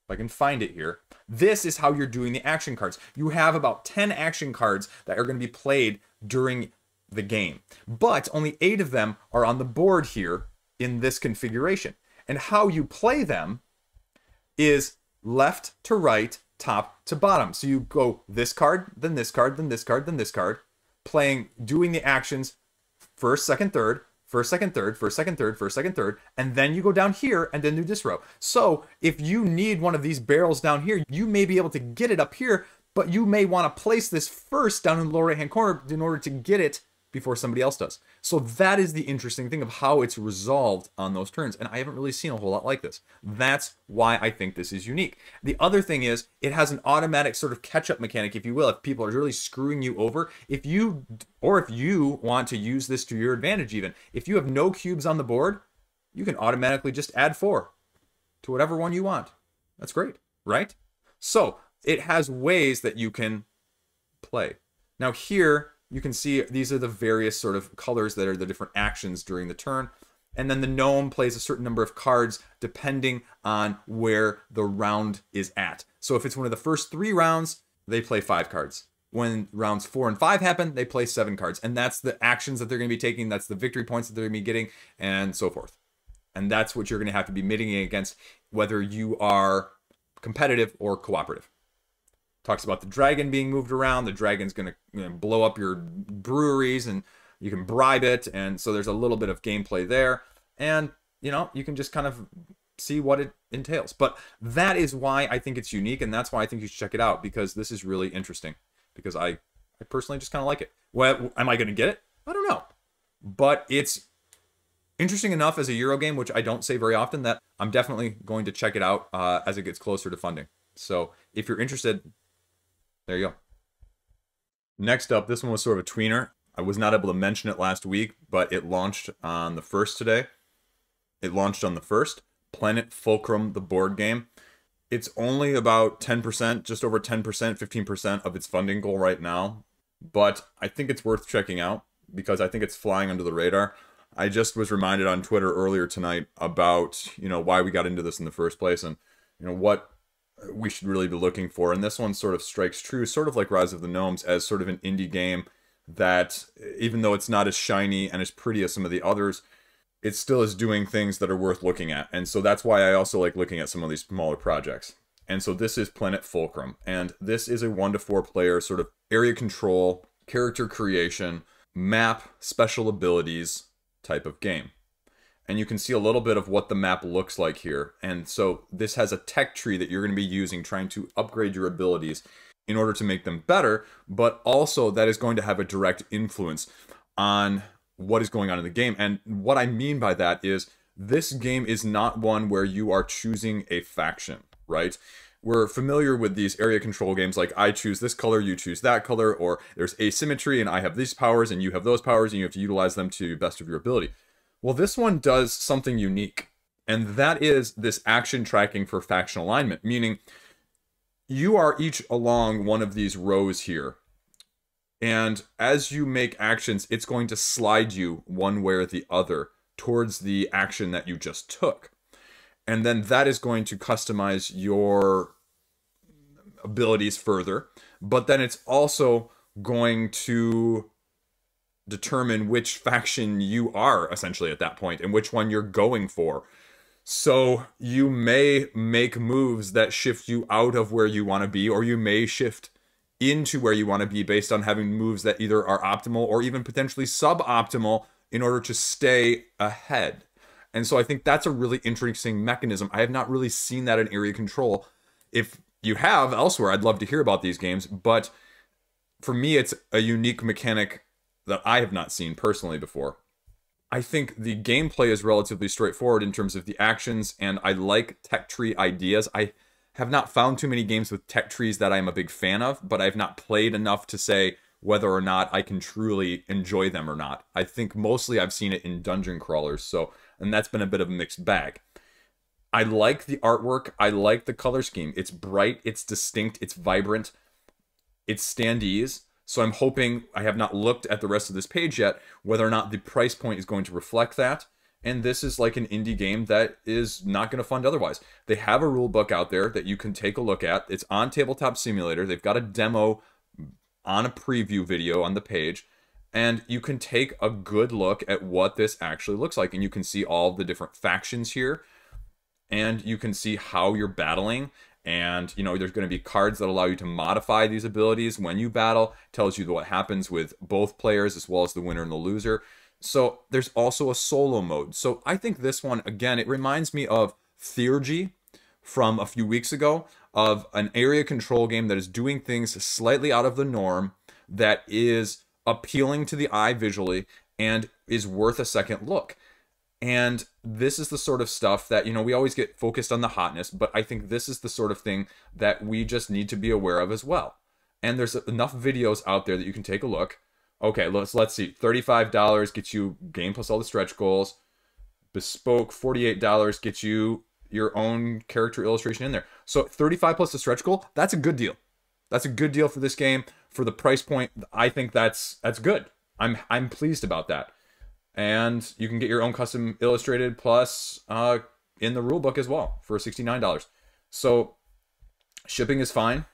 if I can find it here, this is how you're doing the action cards. You have about 10 action cards that are going to be played during the game, but only 8 of them are on the board here in this configuration. And how you play them is left to right, top to bottom. So you go this card, then this card, then this card, then this card, doing the actions first, second, third, first, second, third, first, second, third, first, second, third, and then you go down here and then do this row. So if you need one of these barrels down here, you may be able to get it up here, but you may want to place this first down in the lower right-hand corner in order to get it before somebody else does. So that is the interesting thing of how it's resolved on those turns, and I haven't really seen a whole lot like this. That's why I think this is unique. The other thing is, it has an automatic sort of catch-up mechanic, if you will, if people are really screwing you over. If you want to use this to your advantage even, if you have no cubes on the board, you can automatically just add 4 to whatever one you want. That's great, right? So it has ways that you can play. Now here, you can see these are the various sort of colors that are the different actions during the turn. And then the gnome plays a certain number of cards depending on where the round is at. So if it's one of the first 3 rounds, they play 5 cards. When rounds 4 and 5 happen, they play 7 cards. And that's the actions that they're going to be taking. That's the victory points that they're going to be getting, and so forth. And that's what you're going to have to be mitigating against, whether you are competitive or cooperative. Talks about the dragon being moved around. The dragon's going to blow up your breweries, and you can bribe it. And so there's a little bit of gameplay there. And, you know, you can just kind of see what it entails. But that is why I think it's unique, and that's why I think you should check it out, because this is really interesting. Because I personally just kind of like it. Well, am I going to get it? I don't know. But it's interesting enough as a Euro game, which I don't say very often, that I'm definitely going to check it out as it gets closer to funding. So if you're interested, there you go. Next up, this one was sort of a tweener. I was not able to mention it last week, but it launched on the 1st today. It launched on the 1st. Planet Fulcrum, the board game. It's only about 10%, just over 10%, 15% of its funding goal right now. But I think it's worth checking out because I think it's flying under the radar. I just was reminded on Twitter earlier tonight about, you know, why we got into this in the first place and, you know, what we should really be looking for. And this one sort of strikes true, sort of like Rise of the Gnomes, as sort of an indie game that, even though it's not as shiny and as pretty as some of the others, it still is doing things that are worth looking at. And so that's why I also like looking at some of these smaller projects. And so this is Planet Fulcrum. And this is a 1 to 4 player sort of area control, character creation, map, special abilities type of game. And you can see a little bit of what the map looks like here. And so this has a tech tree that you're going to be using, trying to upgrade your abilities in order to make them better, but also that is going to have a direct influence on what is going on in the game. And what I mean by that is this game is not one where you are choosing a faction, right? We're familiar with these area control games like I choose this color, you choose that color, or there's asymmetry and I have these powers and you have those powers and you have to utilize them to the best of your ability. Well, this one does something unique, and that is this action tracking for faction alignment, meaning you are each along one of these rows here. And as you make actions, it's going to slide you one way or the other towards the action that you just took. And then that is going to customize your abilities further. But then it's also going to determine which faction you are essentially at that point and which one you're going for. So you may make moves that shift you out of where you want to be, or you may shift into where you want to be based on having moves that either are optimal or even potentially suboptimal in order to stay ahead. And so I think that's a really interesting mechanism. I have not really seen that in area control. If you have elsewhere, I'd love to hear about these games, but for me, it's a unique mechanic that I have not seen personally before. I think the gameplay is relatively straightforward in terms of the actions, and I like tech tree ideas. I have not found too many games with tech trees that I'm a big fan of, but I've not played enough to say whether or not I can truly enjoy them or not. I think mostly I've seen it in dungeon crawlers, and that's been a bit of a mixed bag. I like the artwork. I like the color scheme. It's bright, it's distinct, it's vibrant, it's standees. So I'm hoping, I have not looked at the rest of this page yet, whether or not the price point is going to reflect that. And this is like an indie game that is not going to fund otherwise. They have a rule book out there that you can take a look at. It's on Tabletop Simulator. They've got a demo on a preview video on the page. And you can take a good look at what this actually looks like. And you can see all the different factions here. And you can see how you're battling. And, you know, there's going to be cards that allow you to modify these abilities when you battle. Tells you what happens with both players as well as the winner and the loser. So there's also a solo mode. So I think this one, again, it reminds me of Theurgy from a few weeks ago, of an area control game that is doing things slightly out of the norm, that is appealing to the eye visually and is worth a second look. And this is the sort of stuff that, you know, we always get focused on the hotness, but I think this is the sort of thing that we just need to be aware of as well. And there's enough videos out there that you can take a look. Okay, let's see. $35 gets you game plus all the stretch goals. bespoke, $48 gets you your own character illustration in there. So 35 plus the stretch goal, that's a good deal. That's a good deal for this game. For the price point, I think that's good. I'm pleased about that. And you can get your own custom illustrated plus in the rulebook as well for $69. So shipping is fine.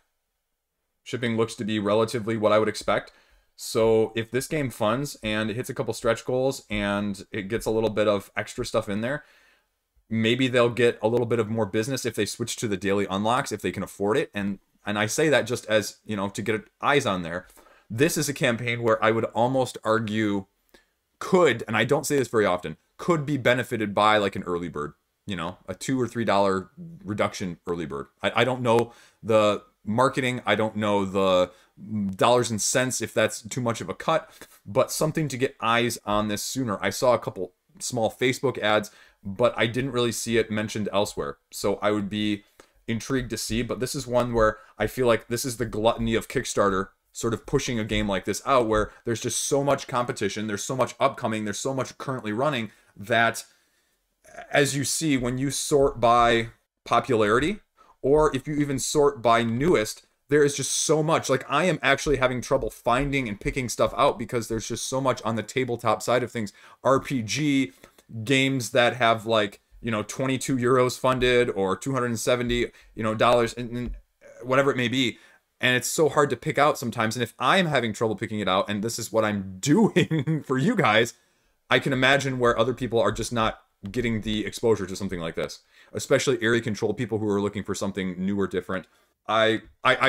Shipping looks to be relatively what I would expect. So if this game funds and it hits a couple stretch goals and it gets a little bit of extra stuff in there, maybe they'll get a little bit of more business if they switch to the daily unlocks, if they can afford it. And I say that just as, you know, to get eyes on there. This is a campaign where I would almost argue could, and I don't say this very often, could be benefited by like an early bird, you know, a $2 or $3 reduction early bird. I don't know the marketing, I don't know the dollars and cents if that's too much of a cut, but something to get eyes on this sooner. I saw a couple small Facebook ads, but I didn't really see it mentioned elsewhere. So I would be intrigued to see, but this is one where I feel like this is the gluttony of Kickstarter sort of pushing a game like this out, where there's just so much competition, there's so much upcoming, there's so much currently running, that as you see, when you sort by popularity, or if you even sort by newest, there is just so much. Like, I am actually having trouble finding and picking stuff out because there's just so much on the tabletop side of things. RPG games that have, like, you know, 22 euros funded or 270, you know, dollars, and whatever it may be. And it's so hard to pick out sometimes. And if I'm having trouble picking it out, and this is what I'm doing for you guys, I can imagine where other people are just not getting the exposure to something like this, especially area control people who are looking for something new or different. I'd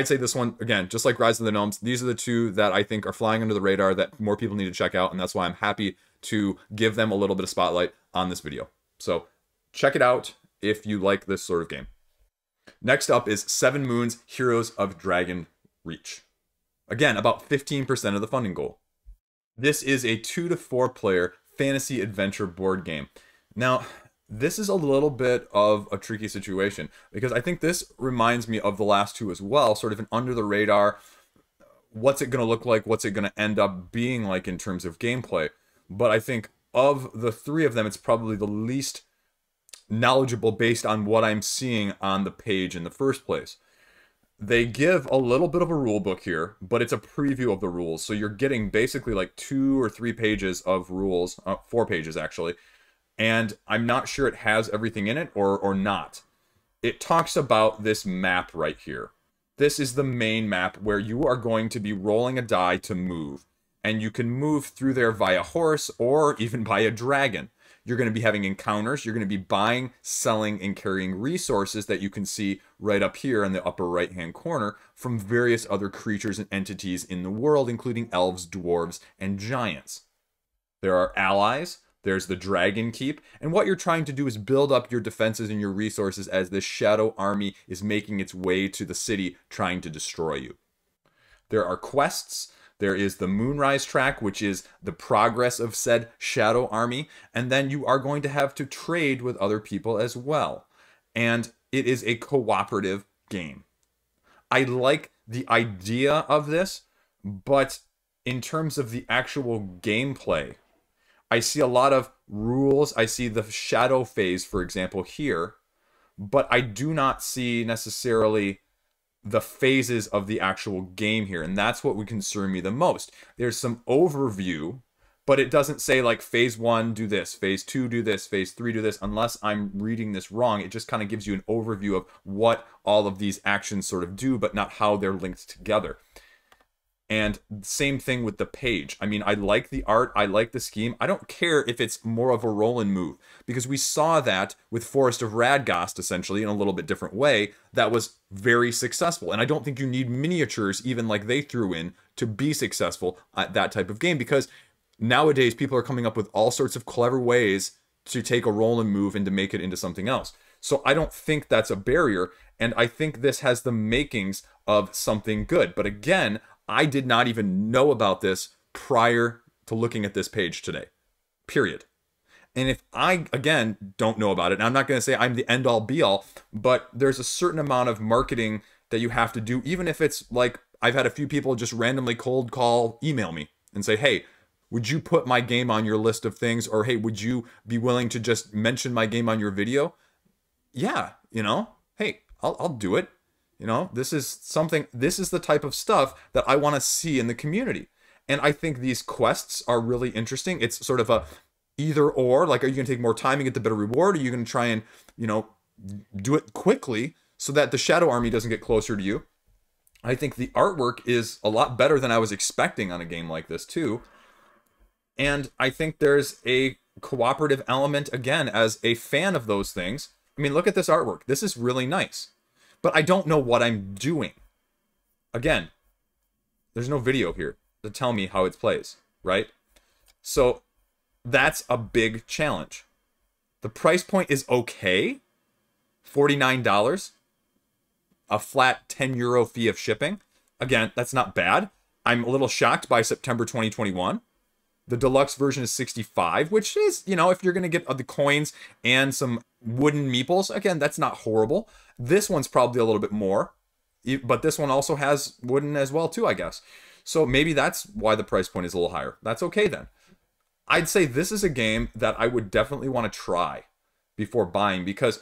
say this one, again, just like Rise of the Gnomes, these are the two that I think are flying under the radar that more people need to check out, and that's why I'm happy to give them a little bit of spotlight on this video. So check it out if you like this sort of game. Next up is Seven Moons Heroes of Dragon Reach. Again, about 15% of the funding goal. This is a 2 to 4 player fantasy adventure board game. Now, this is a little bit of a tricky situation because I think this reminds me of the last two as well, sort of an under the radar, what's it going to look like, what's it going to end up being like in terms of gameplay. But I think of the three of them, it's probably the least knowledgeable based on what I'm seeing on the page in the first place. They give a little bit of a rule book here, but it's a preview of the rules. So you're getting basically like 2 or 3 pages of rules, 4 pages actually. And I'm not sure it has everything in it or not. It talks about this map right here. This is the main map where you are going to be rolling a die to move. And you can move through there via horse or even by a dragon. You're going to be having encounters. You're going to be buying, selling, and carrying resources that you can see right up here in the upper right-hand corner from various other creatures and entities in the world, including elves, dwarves, and giants. There are allies. There's the Dragon Keep. And what you're trying to do is build up your defenses and your resources as this shadow army is making its way to the city trying to destroy you. There are quests. There is the Moonrise track, which is the progress of said shadow army. And then you are going to have to trade with other people as well. And it is a cooperative game. I like the idea of this, but in terms of the actual gameplay, I see a lot of rules. I see the shadow phase, for example, here, but I do not see necessarily the phases of the actual game here, and that's what would concern me the most. There's some overview, but it doesn't say like phase 1 do this, phase 2 do this, phase 3 do this, unless I'm reading this wrong. It just kind of gives you an overview of what all of these actions sort of do, but not how they're linked together. And same thing with the page. I mean, I like the art, I like the scheme. I don't care if it's more of a roll and move, because we saw that with Forest of Radgast, essentially, in a little bit different way, that was very successful. And I don't think you need miniatures, even like they threw in, to be successful at that type of game, because nowadays people are coming up with all sorts of clever ways to take a roll and move and to make it into something else. So I don't think that's a barrier, and I think this has the makings of something good. But again, I did not even know about this prior to looking at this page today, period. And if I, again, don't know about it, and I'm not going to say I'm the end-all be-all, but there's a certain amount of marketing that you have to do, even if it's like I've had a few people just randomly cold call, email me and say, hey, Would you put my game on your list of things? Or, hey, would you be willing to just mention my game on your video? Yeah, you know, hey, I'll do it. You know, this is the type of stuff that I want to see in the community. And I think these quests are really interesting. It's sort of a either or, like, are you going to take more time and get the better reward? Or are you going to try and, you know, do it quickly so that the Shadow Army doesn't get closer to you? I think the artwork is a lot better than I was expecting on a game like this too. And I think there's a cooperative element, again, as a fan of those things. I mean, look at this artwork. This is really nice. But I don't know what I'm doing. Again, there's no video here to tell me how it plays, right? So that's a big challenge. The price point is okay. $49. A flat €10 fee of shipping. Again, that's not bad. I'm a little shocked by September 2021. The deluxe version is $65, which is, you know, if you're going to get the coins and some wooden meeples, again, that's not horrible. This one's probably a little bit more, but this one also has wooden as well too, I guess. So maybe that's why the price point is a little higher. That's okay then. I'd say this is a game that I would definitely want to try before buying, because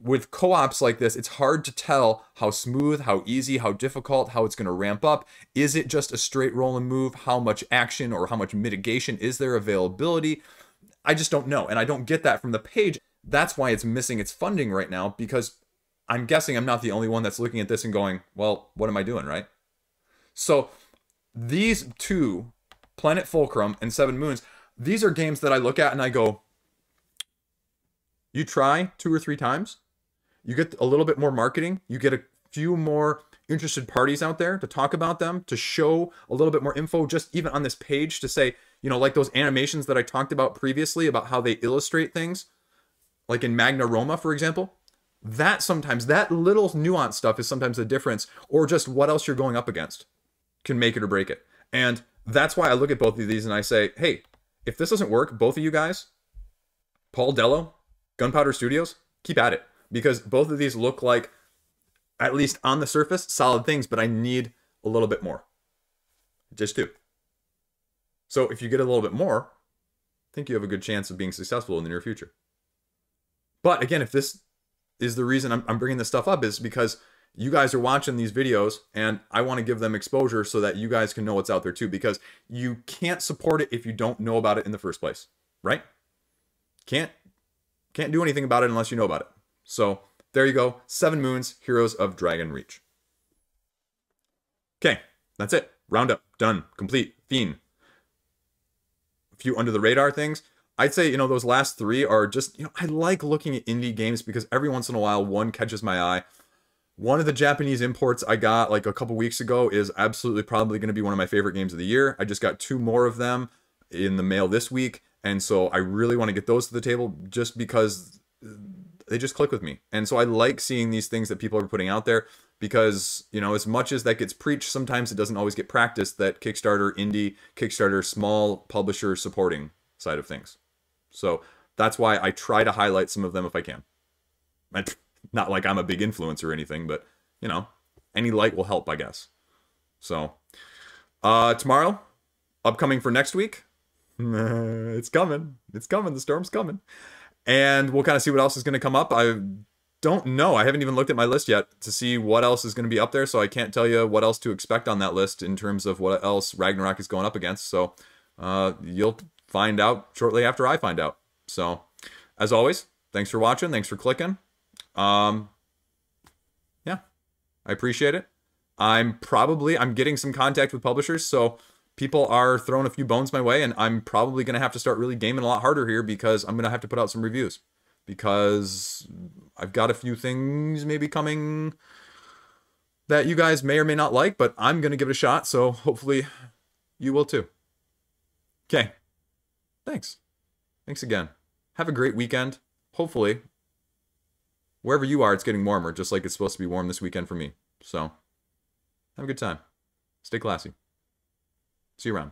with co-ops like this, it's hard to tell how smooth, how easy, how difficult, how it's going to ramp up. Is it just a straight roll and move? How much action or how much mitigation is there availability? I just don't know, and I don't get that from the page. That's why it's missing its funding right now, because I'm guessing I'm not the only one that's looking at this and going, well, what am I doing, right? So these two, Planet Fulcrum and Seven Moons, these are games that I look at and I go, you try 2 or 3 times, you get a little bit more marketing, you get a few more interested parties out there to talk about them, to show a little bit more info just even on this page to say, you know, like those animations that I talked about previously about how they illustrate things, like in Magna Roma, for example. That sometimes, that little nuance stuff is sometimes the difference, or just what else you're going up against can make it or break it. And that's why I look at both of these and I say, hey, if this doesn't work, both of you guys, Paul Dello, Gunpowder Studios, keep at it. Because both of these look like, at least on the surface, solid things, but I need a little bit more. Just do. So if you get a little bit more, I think you have a good chance of being successful in the near future. But again, if this is the reason I'm bringing this stuff up, is because you guys are watching these videos and I want to give them exposure so that you guys can know what's out there too, because you can't support it if you don't know about it in the first place, right? Can't do anything about it unless you know about it. So there you go. 7 Moons, Heroes of Dragon Reach. Okay, that's it. Roundup, done, complete, fiend. A few under the radar things. I'd say, you know, those last 3 are just, you know, I like looking at indie games because every once in a while one catches my eye. One of the Japanese imports I got like a couple weeks ago is absolutely probably going to be one of my favorite games of the year. I just got 2 more of them in the mail this week. And so I really want to get those to the table just because they just click with me. And so I like seeing these things that people are putting out there because, you know, as much as that gets preached, sometimes it doesn't always get practiced, that Kickstarter, indie, Kickstarter, small publisher supporting side of things. So that's why I try to highlight some of them if I can. Not like I'm a big influencer or anything, but, you know, any light will help, I guess. So, tomorrow, upcoming for next week, it's coming. It's coming. The storm's coming. And we'll kind of see what else is going to come up. I don't know. I haven't even looked at my list yet to see what else is going to be up there, so I can't tell you what else to expect on that list in terms of what else Ragnarok is going up against. So, you'll find out shortly after I find out. So, as always, thanks for watching. Thanks for clicking. Yeah, I appreciate it. I'm getting some contact with publishers, so people are throwing a few bones my way, and I'm probably going to have to start really gaming a lot harder here because I'm going to have to put out some reviews because I've got a few things maybe coming that you guys may or may not like, but I'm going to give it a shot, so hopefully you will too. Okay. Thanks. Thanks again. Have a great weekend. Hopefully, wherever you are, it's getting warmer, just like it's supposed to be warm this weekend for me. So, have a good time. Stay classy. See you around.